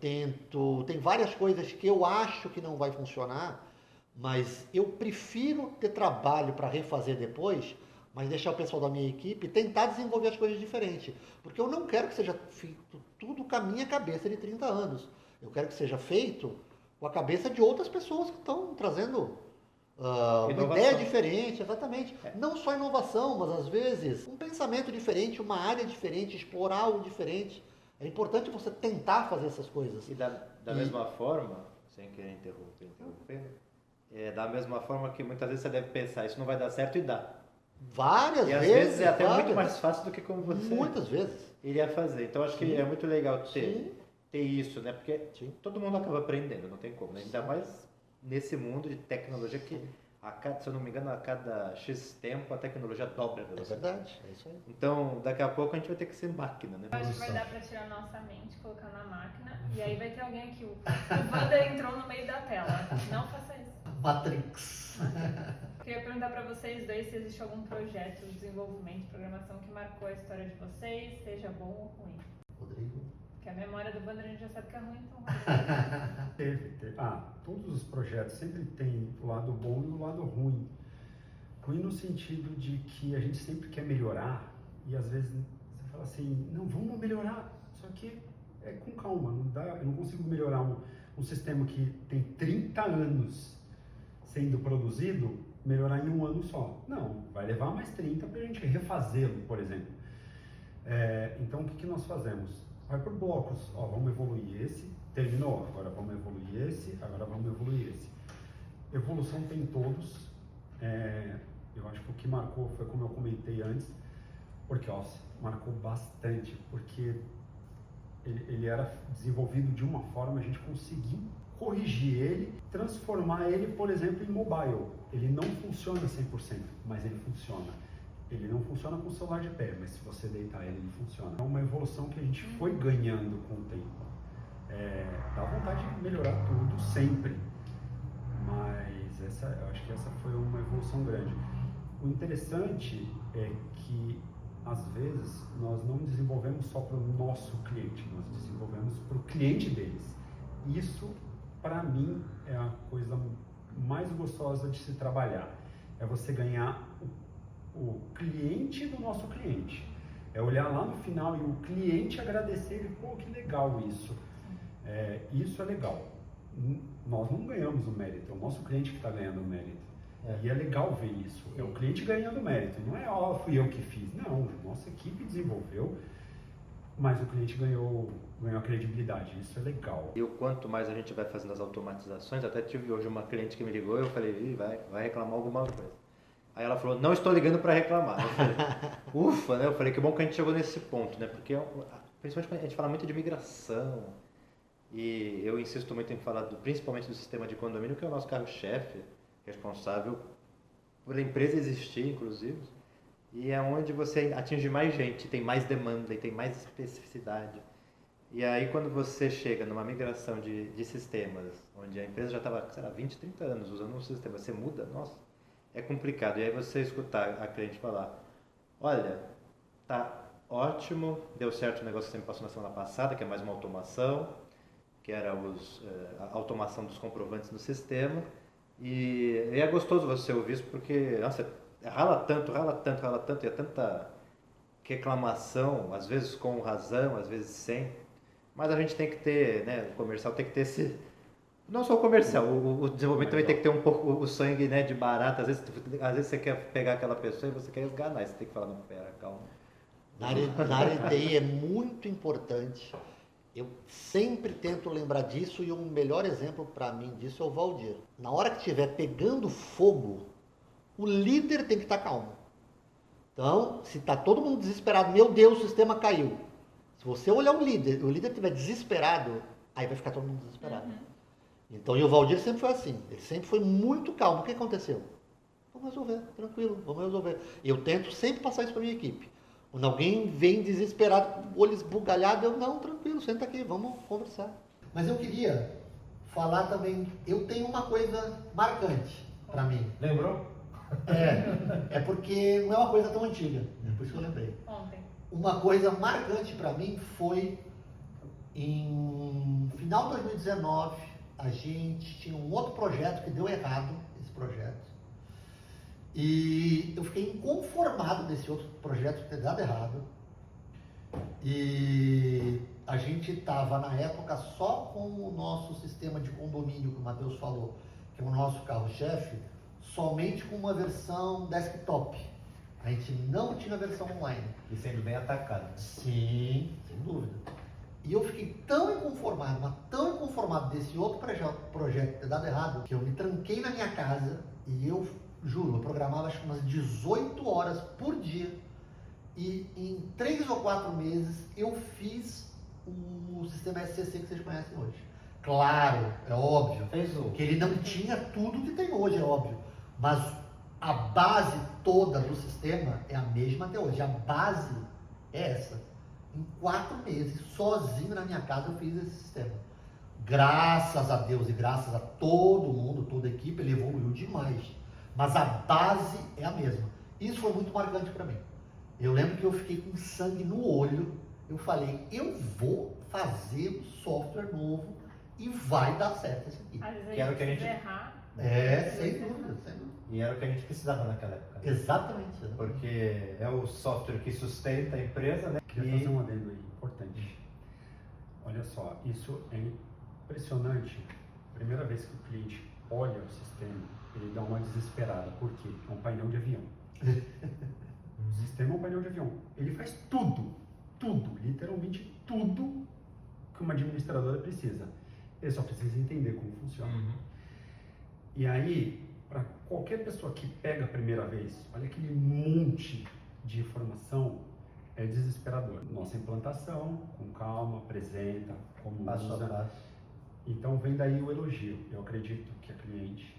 S4: tem várias coisas que eu acho que não vai funcionar, mas eu prefiro ter trabalho para refazer depois, mas deixar o pessoal da minha equipe tentar desenvolver as coisas diferentes, porque eu não quero que seja feito tudo com a minha cabeça de 30 anos, eu quero que seja feito com a cabeça de outras pessoas que estão trazendo uma ideia diferente, exatamente. Não só inovação, mas às vezes um pensamento diferente, uma área diferente, explorar algo diferente. É importante você tentar fazer essas coisas.
S2: E da mesma forma, sem querer interromper, da mesma forma que muitas vezes você deve pensar, isso não vai dar certo e dá.
S4: Várias vezes.
S2: E às vezes é até muito mais fácil do que como você
S4: muitas vezes
S2: iria fazer. Então acho que é muito legal ter
S4: Sim.
S2: isso, né? Porque todo mundo acaba aprendendo, não tem como, né? Ainda mais nesse mundo de tecnologia que, se eu não me engano, a cada X tempo a tecnologia dobra.
S4: É verdade, é isso aí.
S2: Então, daqui a pouco a gente vai ter que ser máquina, né?
S1: Eu acho que vai dar pra tirar nossa mente, colocar na máquina, e aí vai ter alguém aqui. O Wander entrou no meio da tela. Não faça isso.
S4: Matrix.
S1: Queria perguntar pra vocês dois se existe algum projeto de desenvolvimento de programação que marcou a história de vocês, seja bom ou ruim.
S4: Rodrigo?
S1: Porque a memória do Wander a gente já sabe que é ruim, então.
S3: Teve. Todos os projetos sempre tem o lado bom e o lado ruim. Ruim no sentido de que a gente sempre quer melhorar e às vezes você fala assim, não, vamos melhorar, só que é com calma, não dá, eu não consigo melhorar um sistema que tem 30 anos sendo produzido, melhorar em um ano só. Não, vai levar mais 30 para a gente refazê-lo, por exemplo. Então, o que nós fazemos? Vai por blocos, vamos evoluir esse, terminou, agora vamos evoluir esse, agora vamos evoluir esse. Evolução tem todos, eu acho que o que marcou foi como eu comentei antes, porque marcou bastante, porque ele era desenvolvido de uma forma, a gente conseguiu corrigir ele, transformar ele, por exemplo, em mobile. Ele não funciona 100%, mas ele funciona. Ele não funciona com o celular de pé, mas se você deitar ele funciona. É uma evolução que a gente foi ganhando com o tempo. Dá vontade de melhorar tudo sempre, mas eu acho que essa foi uma evolução grande. O interessante é que às vezes nós não desenvolvemos só para o nosso cliente, nós desenvolvemos para o cliente deles. Isso, para mim, é a coisa mais gostosa de se trabalhar. É você ganhar o cliente do nosso cliente. É olhar lá no final e o cliente agradecer ele, pô, que legal isso. Isso é legal. Nós não ganhamos o mérito, é o nosso cliente que está ganhando o mérito. E é legal ver isso. É o cliente ganhando o mérito. Não é, fui eu que fiz. Não, nossa equipe desenvolveu Mas o cliente ganhou a credibilidade, isso é legal.
S2: E o quanto mais a gente vai fazendo as automatizações, até tive hoje uma cliente que me ligou e eu falei, "Ih, vai reclamar alguma coisa. Aí ela falou, não estou ligando para reclamar. Eu falei, ufa, né? Eu falei, que bom que a gente chegou nesse ponto, né? Porque principalmente quando a gente fala muito de migração, e eu insisto muito em falar principalmente do sistema de condomínio, que é o nosso carro-chefe, responsável por a empresa existir, inclusive, e é onde você atinge mais gente, tem mais demanda e tem mais especificidade. E aí quando você chega numa migração de sistemas, onde a empresa já estava, sei lá, 20, 30 anos usando um sistema, você muda, nossa, é complicado. E aí você escutar a cliente falar, olha, tá ótimo, deu certo o negócio que você me passou na semana passada, que é mais uma automação, que era a automação dos comprovantes no sistema, e é gostoso você ouvir isso, porque, nossa, rala tanto, e é tanta reclamação, às vezes com razão, às vezes sem, mas a gente tem que ter, né, o comercial tem que ter esse... Não só o comercial, o desenvolvimento também tem que ter um pouco o sangue, né, de barata. Às vezes você quer pegar aquela pessoa e você quer esganar, você tem que falar, não, pera, calma.
S4: Na área de TI é muito importante. Eu sempre tento lembrar disso e o melhor exemplo para mim disso é o Valdir. Na hora que estiver pegando fogo, o líder tem que estar calmo. Então, se está todo mundo desesperado, meu Deus, o sistema caiu. Se você olhar o líder estiver desesperado, aí vai ficar todo mundo desesperado. Então, e o Valdir sempre foi assim, ele sempre foi muito calmo. O que aconteceu? Vamos resolver, tranquilo, vamos resolver. E eu tento sempre passar isso para minha equipe. Quando alguém vem desesperado, olho esbugalhado, eu, não, tranquilo, senta aqui, vamos conversar. Mas eu queria falar também, eu tenho uma coisa marcante para mim.
S6: Lembrou?
S4: É porque não é uma coisa tão antiga, por isso que eu lembrei.
S1: Ontem.
S4: Uma coisa marcante para mim foi em final de 2019, a gente tinha um outro projeto que deu errado, esse projeto. E eu fiquei inconformado desse outro projeto ter dado errado. E a gente estava, na época, só com o nosso sistema de condomínio, que o Matheus falou, que é o nosso carro-chefe, somente com uma versão desktop. A gente não tinha versão online.
S6: E sendo bem atacado.
S4: Sim, sem dúvida. E eu fiquei tão inconformado, mas tão inconformado desse outro projeto ter dado errado, que eu me tranquei na minha casa e eu, juro, eu programava acho que umas 18 horas por dia. E em 3 ou 4 meses eu fiz o sistema SCC que vocês conhecem hoje. Claro, é óbvio, que ele não tinha tudo que tem hoje, é óbvio. Mas a base toda do sistema é a mesma até hoje. A base é essa. Em 4 meses, sozinho na minha casa, eu fiz esse sistema. Graças a Deus e graças a todo mundo, toda a equipe, ele evoluiu demais. Mas a base é a mesma. Isso foi muito marcante para mim. Eu lembro que eu fiquei com sangue no olho. Eu falei, eu vou fazer um software novo e vai dar certo isso aqui.
S1: Às vezes
S6: Que era o que a gente-
S1: errar.
S4: Sem dúvida, sem dúvida.
S6: E era o que a gente precisava naquela época.
S4: Exatamente.
S6: Porque é o software que sustenta a empresa, né?
S3: Queria fazer um adendo aí importante. Olha só, isso é impressionante. Primeira vez que o cliente olha o sistema, ele dá uma desesperada. Por quê? É um painel de avião. O sistema é um painel de avião. Ele faz tudo, literalmente tudo que uma administradora precisa. Ele só precisa entender como funciona. E aí, para qualquer pessoa que pega a primeira vez, olha aquele monte de informação, é desesperador. Nossa implantação, com calma, apresenta, como
S6: Passo a
S3: usa.
S6: passo.
S3: Então vem daí o elogio. Eu acredito que a cliente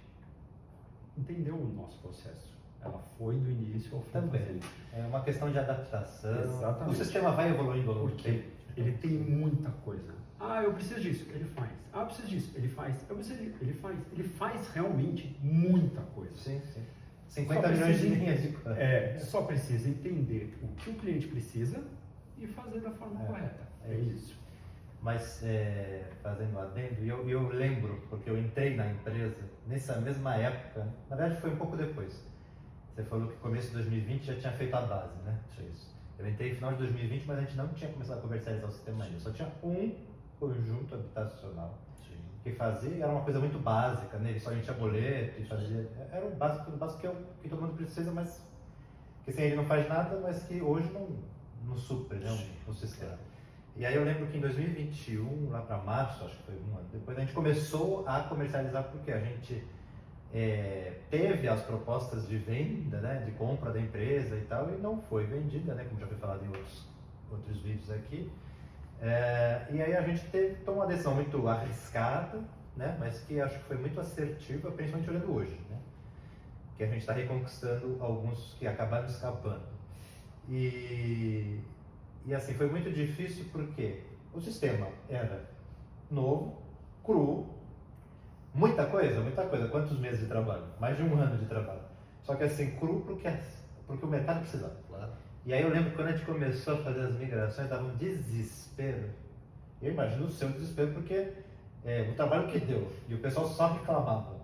S3: entendeu o nosso processo. Ela foi do início ao fim.
S6: Também.
S3: fazendo.
S6: É uma questão de adaptação.
S3: Exatamente.
S6: O sistema vai evoluindo ao longo do
S3: Porque
S6: tempo.
S3: ele tem muita coisa. Ah, eu preciso disso, ele faz. Ah, eu preciso disso, ele faz. Eu preciso disso, ele faz. Ele faz realmente muita coisa.
S6: Sim, sim. 50
S3: Só
S6: milhões de
S3: precisa-
S6: linhas de código.
S3: Só precisa entender o que o cliente precisa e fazer da forma correta.
S6: é
S3: É isso.
S6: Mas, fazendo um adendo, eu lembro, porque eu entrei na empresa nessa mesma época, na verdade foi um pouco depois. Você falou que começo de 2020 já tinha feito a base, né? Isso. Eu entrei no final de 2020, mas a gente não tinha começado a comercializar o sistema ainda. Só tinha um conjunto habitacional que fazia, era uma coisa muito básica, né? Ele só enchia boleto e fazia... Era o básico que todo mundo precisa, mas que sem ele não faz nada, mas que hoje não supre, né, o sistema. E aí eu lembro que em 2021, lá para março, acho que foi um ano depois, a gente começou a comercializar porque a gente teve as propostas de venda, né, de compra da empresa e tal, e não foi vendida, né, como já foi falado em outros vídeos aqui. E aí a gente tomou uma decisão muito arriscada, né, mas que acho que foi muito assertiva, principalmente olhando hoje, né, que a gente está reconquistando alguns que acabaram escapando. E assim, foi muito difícil porque o sistema era novo, cru, muita coisa. Quantos meses de trabalho? Mais de 1 ano de trabalho. Só que assim, cru porque o mercado precisava.
S4: Claro.
S6: E aí eu lembro que quando a gente começou a fazer as migrações, dava um desespero. Eu imagino o seu desespero porque o trabalho que deu e o pessoal só reclamava.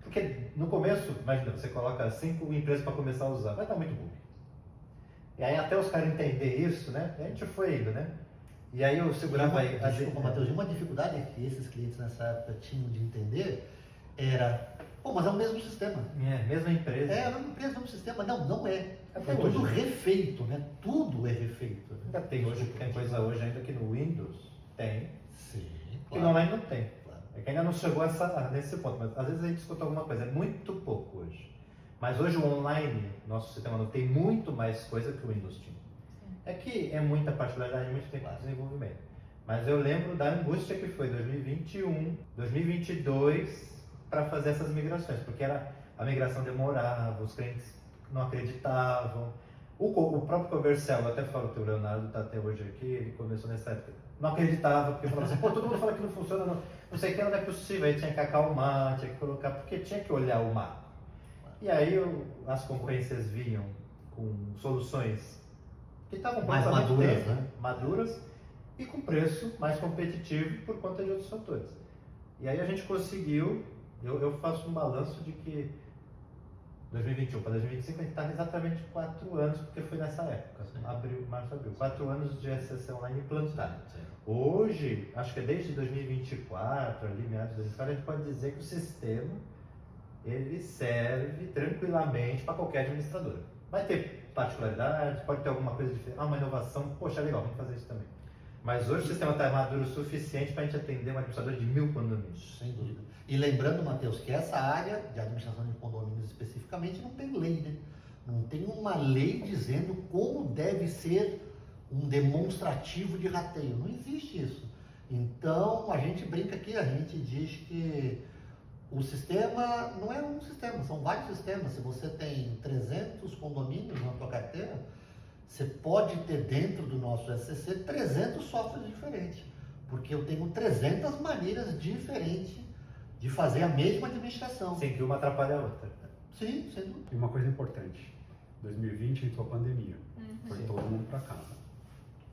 S6: Porque no começo, imagina, você coloca 5 empresas para começar a usar, vai estar muito bom. E aí até os caras entender isso, né? A gente foi indo, né? E aí eu segurava aí.
S4: Desculpa, Matheus, uma dificuldade que esses clientes nessa época tinham de entender era, mas é o mesmo sistema.
S6: Mesma empresa.
S4: É a mesma empresa, o mesmo sistema. Não é.
S6: Até
S4: É tudo
S6: hoje.
S4: refeito, né? Tudo é refeito.
S6: Ainda tem coisa hoje ainda que no Windows tem,
S4: Sim,
S6: que no online não tem.
S4: Claro.
S6: É que ainda não chegou nesse ponto, mas às vezes a gente escuta alguma coisa, é muito pouco hoje. Mas hoje o online, nosso sistema não tem muito mais coisa que o Windows tinha. É que é muita particularidade, muito tempo de desenvolvimento. Mas eu lembro da angústia que foi 2021, 2022 para fazer essas migrações, porque a migração demorava, os clientes não acreditavam. O próprio comercial, eu até falo que o Leonardo está até hoje aqui, ele começou nessa época, não acreditava, porque falava assim, todo mundo fala que não funciona, não sei o que, não é possível, aí tinha que acalmar, tinha que colocar, porque tinha que olhar o macro. E aí as concorrências vinham com soluções que estavam
S4: Mais
S6: prontas há muito
S4: maduras,
S6: tempo,
S4: né?
S6: maduras e com preço mais competitivo por conta de outros fatores. E aí a gente conseguiu, eu faço um balanço de que 2021 para 2025 a gente está exatamente 4 anos, porque foi nessa época, março, abril, 4 anos de SCC online implantado. Hoje, acho que é desde 2024, ali meados de 2024, a gente pode dizer que o sistema ele serve tranquilamente para qualquer administradora. Vai ter particularidades, pode ter alguma coisa diferente, uma inovação, poxa, legal, vamos fazer isso também. Mas hoje o sistema está maduro o suficiente para a gente atender um administrador de 1000 condomínios.
S4: Sem dúvida. E lembrando, Matheus, que essa área de administração de condomínios especificamente não tem lei, né? Não tem uma lei dizendo como deve ser um demonstrativo de rateio. Não existe isso. Então, a gente brinca aqui, a gente diz que o sistema não é um sistema, são vários sistemas. Se você tem 300 condomínios na tua carteira, você pode ter dentro do nosso SCC 300 softwares diferentes, porque eu tenho 300 maneiras diferentes de fazer a mesma administração.
S6: Sem que uma atrapalhe a outra.
S4: Sim, sem dúvida.
S3: E uma coisa importante, 2020 entrou a pandemia, foi todo mundo para casa.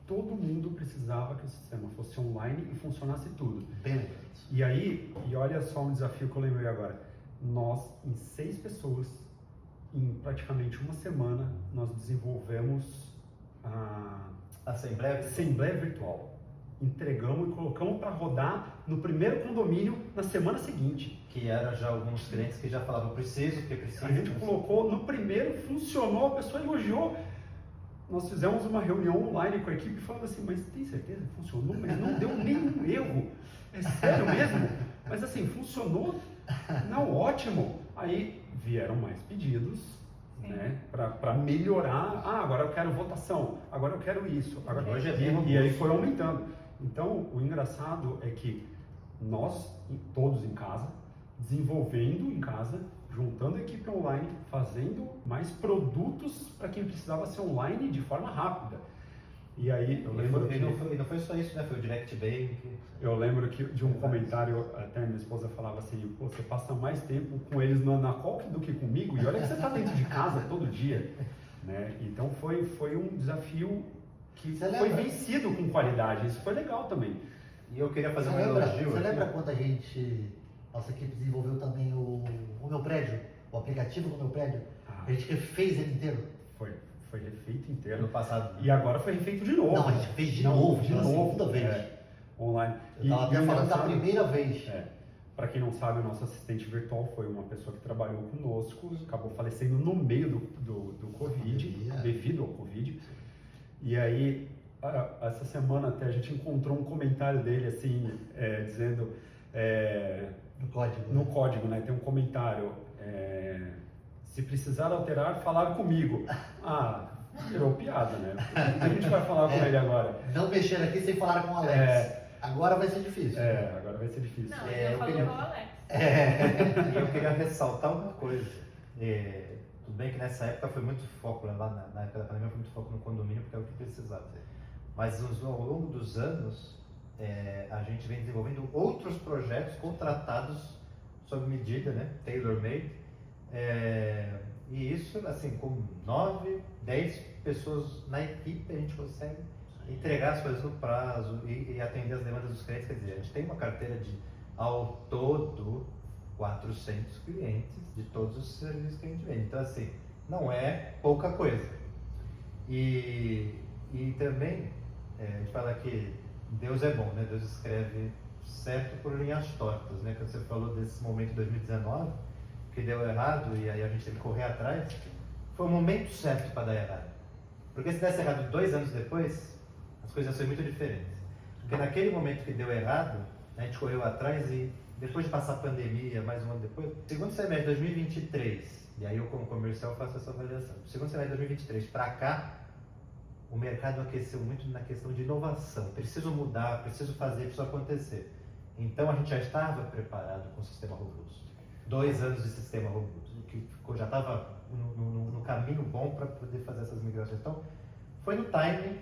S3: Todo mundo precisava que o sistema fosse online e funcionasse tudo.
S4: Bem lembrado.
S3: E aí, e olha só um desafio que eu lembrei agora, nós em 6 pessoas, em praticamente uma semana, nós desenvolvemos a Assembleia Virtual. Entregamos e colocamos para rodar no primeiro condomínio na semana seguinte.
S6: Que era já alguns clientes que já falavam, preciso, porque preciso.
S3: A gente colocou no primeiro, funcionou, a pessoa elogiou. Nós fizemos uma reunião online com a equipe falando assim, mas tem certeza que funcionou? Mas não deu nenhum erro. É sério mesmo? Mas assim, funcionou? Não, ótimo. Aí vieram mais pedidos, né, para melhorar. Agora eu quero votação, agora eu quero isso. Agora,
S6: hoje é bem
S3: e aí foi aumentando. Então, o engraçado é que nós, todos em casa, desenvolvendo em casa, juntando a equipe online, fazendo mais produtos para quem precisava ser online de forma rápida. E aí, eu lembro que...
S6: E não foi só isso, né? Foi o Direct Bank.
S3: Eu lembro que de um comentário, até minha esposa falava assim, pô, você passa mais tempo com eles na call do que comigo, e olha que você está dentro de casa todo dia. Né? Então foi um desafio que foi vencido com qualidade, isso foi legal também.
S6: E eu queria fazer
S4: Você
S6: um elogio.
S4: Você lembra quando nossa equipe desenvolveu também o meu prédio, o aplicativo do meu prédio? A gente fez ele inteiro.
S3: Foi refeito inteiro.
S6: Ano passado.
S3: E agora foi refeito de novo.
S4: Não, a gente fez de novo, pela segunda vez.
S3: Online.
S4: Eu estava até falando da primeira vez.
S3: Para quem não sabe, o nosso assistente virtual foi uma pessoa que trabalhou conosco, acabou falecendo no meio do Covid, devido ao Covid. E aí essa semana até a gente encontrou um comentário dele, assim, dizendo...
S4: No código.
S3: No código, né? Tem um comentário. Se precisar alterar, falar comigo. Virou piada, né? O que a gente vai falar com ele agora?
S4: Não mexer aqui sem falar com o Alex. Agora vai ser difícil.
S3: Agora vai ser difícil.
S1: Não, eu falo com o Alex.
S6: E eu queria ressaltar uma coisa. Tudo bem que nessa época foi muito foco, lá na época da pandemia foi muito foco no condomínio, porque é o que precisava. Mas ao longo dos anos, a gente vem desenvolvendo outros projetos contratados sob medida, né? Tailor-made. E isso, assim, com 9, 10 pessoas na equipe, a gente consegue entregar as coisas no prazo e atender as demandas dos clientes. Quer dizer, a gente tem uma carteira de, ao todo, 400 clientes de todos os serviços que a gente vende. Então, assim, não é pouca coisa. E também, a gente fala que Deus é bom, né? Deus escreve certo por linhas tortas, né? Quando você falou desse momento de 2019, que deu errado e aí a gente teve que correr atrás, foi o momento certo para dar errado. Porque se desse errado 2 anos depois, as coisas iam ser muito diferentes. Porque naquele momento que deu errado, a gente correu atrás e depois de passar a pandemia, mais um ano depois, segundo semestre de 2023, e aí eu como comercial faço essa avaliação, segundo semestre de 2023 para cá, o mercado aqueceu muito na questão de inovação. Preciso mudar, preciso fazer isso acontecer. Então a gente já estava preparado com o sistema robusto. 2 anos de sistema robusto, que já estava no caminho bom para poder fazer essas migrações. Então, foi no timing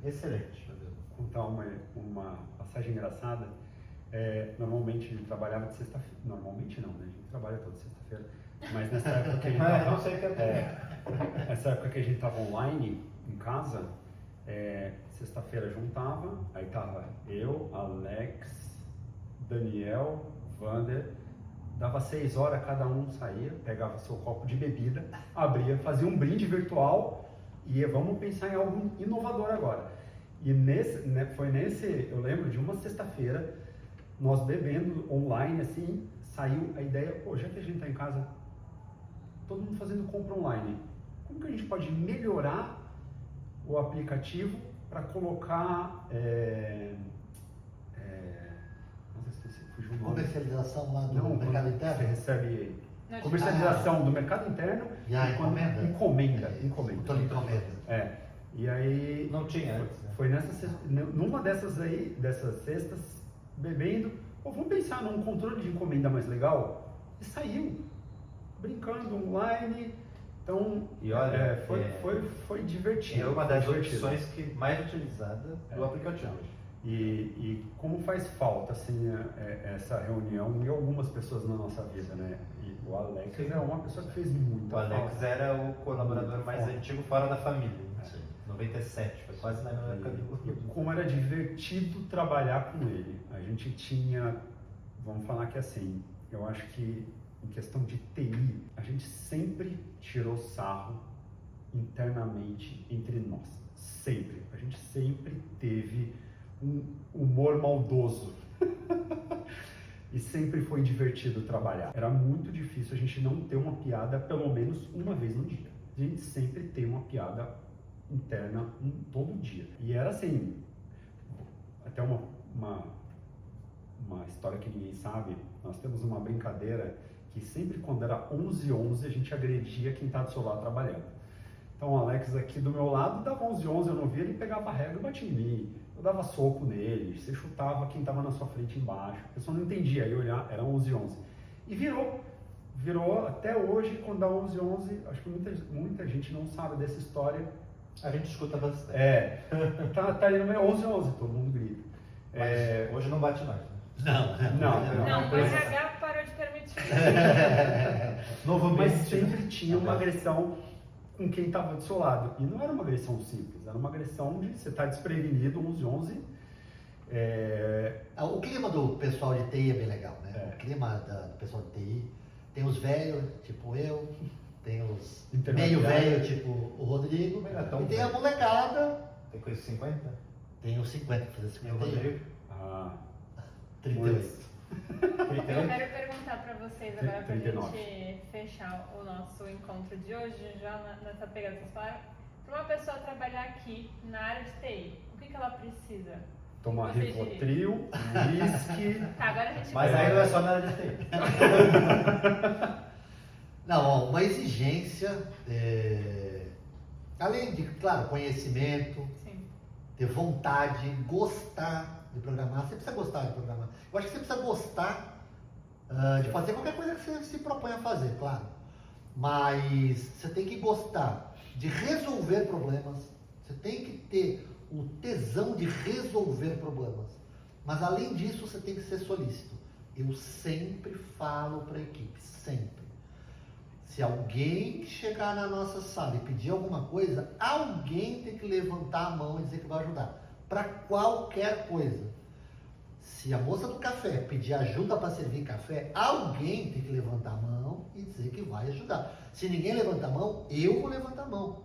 S6: excelente.
S3: Vou contar uma passagem engraçada. Normalmente a gente trabalhava de sexta-feira. Normalmente não, né? A gente trabalha toda sexta-feira. Mas nessa época que a gente estava...
S6: não sei o que é.
S3: Nessa época que a gente estava online, em casa, sexta-feira juntava, aí tava eu, Alex, Daniel, Vander, dava 6 horas, cada um saía, pegava seu copo de bebida, abria, fazia um brinde virtual e vamos pensar em algo inovador agora. E eu lembro de uma sexta-feira, nós bebendo online, assim, saiu a ideia, já que a gente está em casa, todo mundo fazendo compra online, como que a gente pode melhorar o aplicativo para colocar fugiu o nome.
S4: Comercialização lá do mercado
S3: Você
S4: interno?
S3: recebe comercialização do mercado interno
S4: E a encomenda?
S3: Encomenda.
S4: Toda encomenda.
S3: E aí
S6: Não tinha antes, né?
S3: foi numa dessas cestas, bebendo, vamos pensar num controle de encomenda mais legal? E saiu, brincando online. Então,
S6: E olha,
S3: foi divertido.
S6: É uma das
S3: foi divertido.
S6: opções que mais utilizada do aplicativo.
S3: E como faz falta assim, essa reunião e algumas pessoas na nossa vida, né? E o Alex é uma pessoa que fez muita
S6: O Alex
S3: falta.
S6: era o colaborador mais
S3: Falta.
S6: antigo fora da família. 97, foi quase na mesma época do...
S3: E como era divertido trabalhar com ele. A gente tinha, vamos falar que assim, eu acho que em questão de TI, a gente sempre tirou sarro internamente entre nós. Sempre. A gente sempre teve um humor maldoso. E sempre foi divertido trabalhar. Era muito difícil a gente não ter uma piada pelo menos uma vez no dia. A gente sempre tem uma piada interna todo dia. E era assim, até uma história que ninguém sabe, nós temos uma brincadeira que sempre quando era 11h11 a gente agredia quem está do seu lado trabalhando. Então o Alex aqui do meu lado dava 11h11, eu não via, ele pegava a régua e batia em mim. Eu dava soco nele, você chutava quem estava na sua frente embaixo. A pessoa não entendia, aí olhar, era 11h11. E virou até hoje, quando dá 11h11, acho que muita gente não sabe dessa história.
S6: A gente escuta bastante.
S3: Tá ali no meio 11h11, todo mundo grita.
S6: Mas hoje não bate mais. Né?
S1: Não, o RH parou de permitir.
S6: Novo
S3: Mas
S6: ambiente,
S3: sempre
S6: né?
S3: tinha uma agressão com quem estava do seu lado. E não era uma agressão simples, era uma agressão de você estar desprevenido, 11h11.
S4: O clima do pessoal de TI é bem legal, né? O clima do pessoal de TI, tem os velhos, tipo eu, tem os meio velho, tipo o Rodrigo,
S6: Não é tão
S4: e tem a
S6: velho.
S4: molecada,
S6: Tem coisa de 50?
S4: tem os 50, fazer
S6: E o
S4: 51,
S6: Rodrigo?
S4: 38.
S1: Eu quero perguntar para vocês agora, para a
S3: 39.
S1: gente fechar o nosso encontro de hoje, já nessa pegada que vocês falaram, Para uma pessoa trabalhar aqui na área de TI, o que ela precisa?
S3: Tomar
S1: Vocês
S3: Rivotril, whisky.
S1: Tá, agora a gente
S6: Mas
S1: vai.
S6: aí não é só na área de TI.
S4: Não, ó, uma exigência, além de, claro, conhecimento,
S1: Sim.
S4: ter vontade, gostar de programar. Você precisa gostar de programar. Eu acho que você precisa gostar de fazer qualquer coisa que você se propõe a fazer, claro. Mas você tem que gostar de resolver problemas. Você tem que ter o tesão de resolver problemas. Mas além disso, você tem que ser solícito. Eu sempre falo para a equipe, sempre. Se alguém chegar na nossa sala e pedir alguma coisa, alguém tem que levantar a mão e dizer que vai ajudar. Para qualquer coisa. Se a moça do café pedir ajuda para servir café, alguém tem que levantar a mão e dizer que vai ajudar. Se ninguém levantar a mão, eu vou levantar a mão.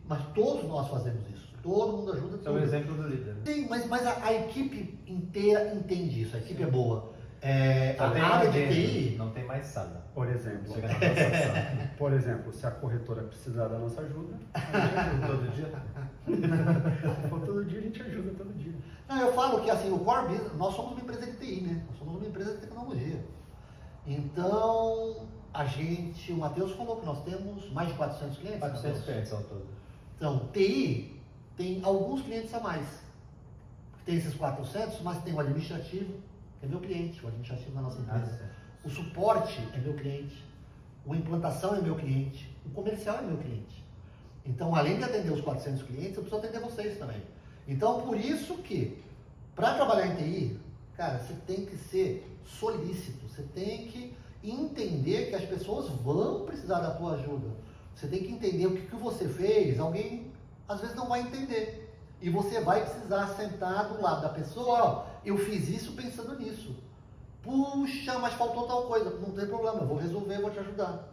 S4: Mas todos nós fazemos isso. Todo mundo ajuda.
S6: Isso é um exemplo do líder. Né?
S4: Sim, mas a equipe inteira entende isso. A equipe é boa.
S6: Só tem
S4: A área
S6: lá
S4: de
S6: dentro,
S4: TI...
S6: não tem mais sala.
S3: Por exemplo,
S6: Chega na nossa sala.
S3: por exemplo, se a corretora precisar da nossa ajuda,
S6: Todo dia.
S3: se for todo dia, a gente ajuda todo dia.
S4: Não, eu falo que assim, o core business, nós somos uma empresa de TI, né? Nós somos uma empresa de tecnologia. Então, o Matheus falou que nós temos mais de 400 clientes.
S6: 400
S4: Matheus?
S6: clientes ao todo.
S4: Então, TI tem alguns clientes a mais. Tem esses 400, mas tem o administrativo, que é meu cliente, o administrativo da nossa empresa. O suporte é meu cliente. A implantação é meu cliente. O comercial é meu cliente. Então, além de atender os 400 clientes, eu preciso atender vocês também. Então, por isso que, para trabalhar em TI, cara, você tem que ser solícito. Você tem que entender que as pessoas vão precisar da tua ajuda. Você tem que entender o que você fez. Alguém, às vezes, não vai entender. E você vai precisar sentar do lado da pessoa, ó, eu fiz isso pensando nisso. Puxa, mas faltou tal coisa. Não tem problema, eu vou resolver, eu vou te ajudar.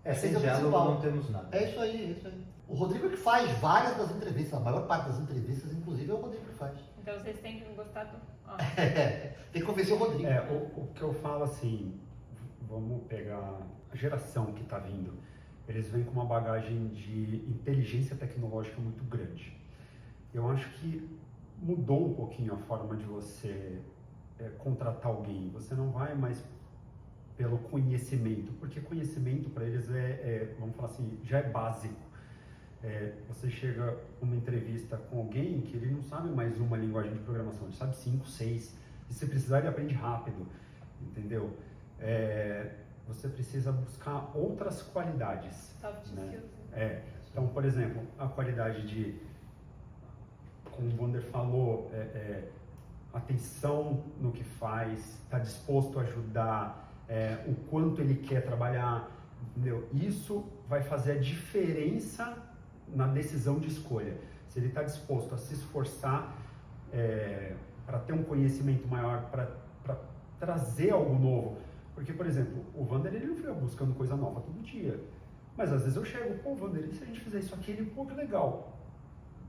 S6: Sem
S4: Esse é o
S6: diálogo
S4: principal.
S6: não temos nada.
S4: É isso aí, é isso aí. O Rodrigo que faz várias das entrevistas, a maior parte das entrevistas, inclusive, é o Rodrigo que faz.
S1: Então vocês têm que gostar do. Ó.
S4: Tem que convencer o Rodrigo.
S3: O que eu falo assim, vamos pegar a geração que está vindo, eles vêm com uma bagagem de inteligência tecnológica muito grande. Eu acho que mudou um pouquinho a forma de você contratar alguém. Você não vai mais pelo conhecimento, porque conhecimento para eles vamos falar assim, já é básico. Você chega numa entrevista com alguém que ele não sabe mais uma linguagem de programação, ele sabe 5, 6, e se precisar ele aprende rápido, entendeu? Você precisa buscar outras qualidades.
S1: Soft
S3: Né?
S1: skills.
S3: Então, por exemplo, a qualidade de, como o Wander falou, atenção no que faz, está disposto a ajudar, o quanto ele quer trabalhar, entendeu? Isso vai fazer a diferença na decisão de escolha. Se ele está disposto a se esforçar para ter um conhecimento maior, para trazer algo novo. Porque, por exemplo, o Wander ele não fica buscando coisa nova todo dia. Mas às vezes eu chego, pô, Wander, e se a gente fizer isso aqui, pô, que legal.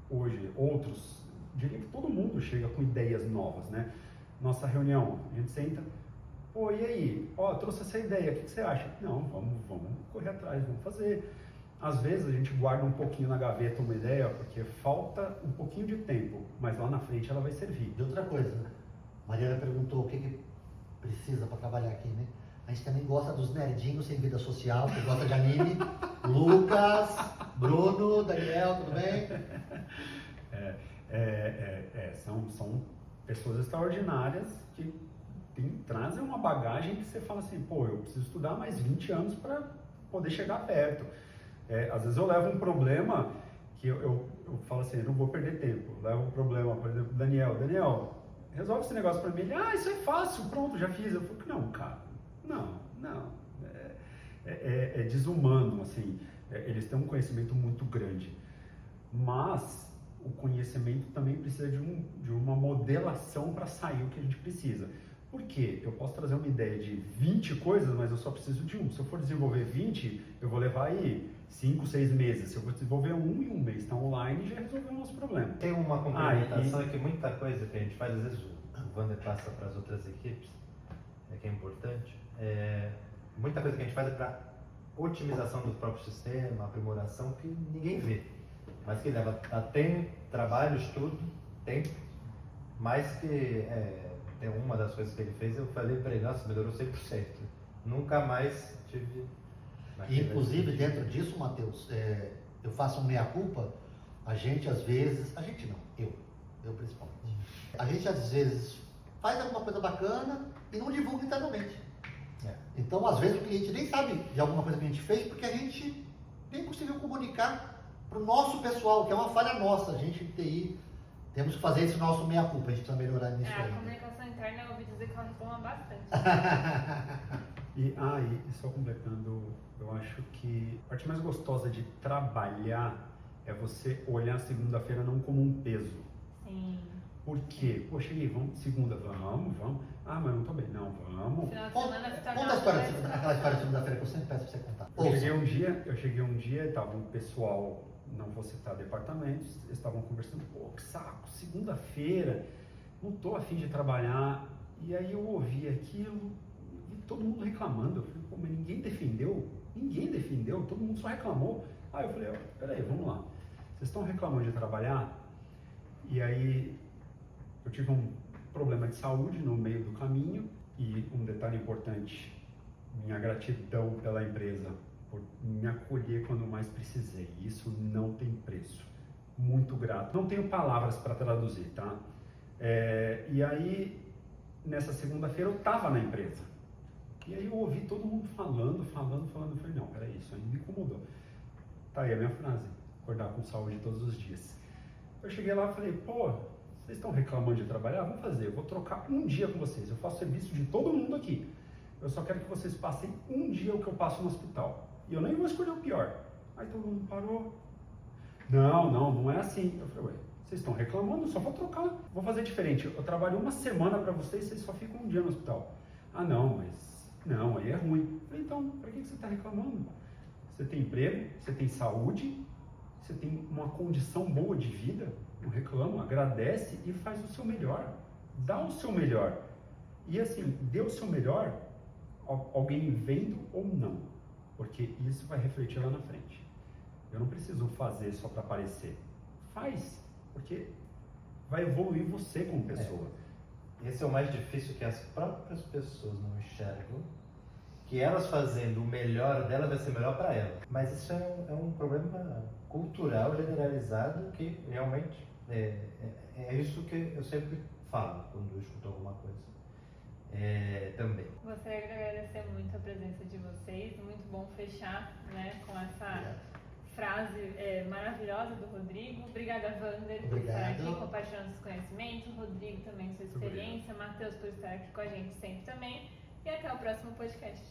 S3: Hoje, outros, diria que todo mundo chega com ideias novas, né? Nossa reunião, a gente senta, pô, e aí? Ó, trouxe essa ideia, o que você acha? Não, vamos correr atrás, vamos fazer. Às vezes a gente guarda um pouquinho na gaveta uma ideia, porque falta um pouquinho de tempo, mas lá na frente ela vai servir.
S4: E outra coisa, né? Mariana perguntou o que precisa para trabalhar aqui, né? A gente também gosta dos nerdinhos sem vida social, que gosta de anime. Lucas, Bruno, Daniel, tudo bem?
S3: São pessoas extraordinárias que trazem uma bagagem que você fala assim, pô, eu preciso estudar mais 20 anos para poder chegar perto. Às vezes eu levo um problema que eu falo assim, eu não vou perder tempo. Levo um problema, por exemplo, Daniel, resolve esse negócio para mim. Ele, isso é fácil, pronto, já fiz. Eu falo, não, cara, não. É desumano, assim. Eles têm um conhecimento muito grande. Mas o conhecimento também precisa de uma modelação para sair o que a gente precisa. Por quê? Eu posso trazer uma ideia de 20 coisas, mas eu só preciso de um. Se eu for desenvolver 20, eu vou levar aí 5, 6 meses. Se eu for desenvolver em um mês, está online, já resolveu o nosso problema.
S6: Tem uma complementação que muita coisa que a gente faz, às vezes o Wander passa para as outras equipes, que é importante. Muita coisa que a gente faz é para otimização do próprio sistema, aprimoração, que ninguém vê. mas que leva tem trabalho, estudo, tempo, mais que tem uma das coisas que ele fez, eu falei para ele, nossa, melhorou 100%. Nunca mais tive...
S4: E, inclusive, dentro disso, Matheus, eu faço um meia-culpa, a gente às vezes, eu principalmente, a gente às vezes faz alguma coisa bacana e não divulga internamente. Então, às vezes, o cliente nem sabe de alguma coisa que a gente fez, porque a gente nem conseguiu comunicar para o nosso pessoal, que é uma falha nossa. A gente, TI, temos que fazer esse nosso meia-culpa, a gente precisa melhorar nisso
S1: A
S4: ainda.
S1: comunicação interna, eu ouvi dizer que ela reclama bastante.
S3: E só completando, eu acho que a parte mais gostosa de trabalhar é você olhar a segunda-feira não como um peso.
S1: Sim.
S3: Por quê? Pô, cheguei, segunda, vamos. Ah, mas não tô bem. Não, vamos.
S1: Final de semana você tá
S4: Conta a história, aquela história de segunda-feira que eu sempre peço pra você contar.
S3: Eu cheguei um dia, tava um pessoal, não vou citar departamentos, eles estavam conversando, pô, que saco, segunda-feira, não tô a fim de trabalhar. E aí eu ouvi aquilo e todo mundo reclamando. Eu falei, pô, mas ninguém defendeu, todo mundo só reclamou. Aí eu falei, peraí, vamos lá. Vocês estão reclamando de trabalhar? E aí eu tive um problema de saúde no meio do caminho e um detalhe importante, minha gratidão pela empresa por me acolher quando mais precisei. Isso não tem preço. Muito grato. Não tenho palavras para traduzir, tá? E aí, nessa segunda-feira eu estava na empresa. E aí eu ouvi todo mundo falando. Eu falei, não, peraí, isso aí me incomodou. Tá aí a minha frase, acordar com saúde todos os dias. Eu cheguei lá e falei, pô, vocês estão reclamando de trabalhar? Vamos fazer, eu vou trocar um dia com vocês. Eu faço serviço de todo mundo aqui. Eu só quero que vocês passem um dia o que eu passo no hospital. E eu nem vou escolher o pior. Aí todo mundo parou. Não é assim. Eu falei, ué, vocês estão reclamando? Eu só vou trocar. Vou fazer diferente. Eu trabalho uma semana para vocês só ficam um dia no hospital. Ah, não, mas... Não, aí é ruim. Eu falei, então, para que você está reclamando? Você tem emprego, você tem saúde, você tem uma condição boa de vida, não reclama, agradece e faz o seu melhor. Dá o seu melhor. E assim, dê o seu melhor, alguém vendo ou não, porque isso vai refletir lá na frente. Eu não preciso fazer só para aparecer. Faz, porque vai evoluir você como pessoa.
S6: Esse é o mais difícil, que as próprias pessoas não enxergam que elas fazendo o melhor delas vai ser melhor para elas. Mas isso é um problema cultural generalizado que realmente é isso que eu sempre falo quando eu escuto alguma coisa. Também.
S1: Gostaria de agradecer muito a presença de vocês. Muito bom fechar, né, com essa frase maravilhosa do Rodrigo. Obrigada, Wander, por estar aqui compartilhando seus conhecimentos. Rodrigo também, sua experiência. Matheus, por estar aqui com a gente sempre também. E até o próximo podcast.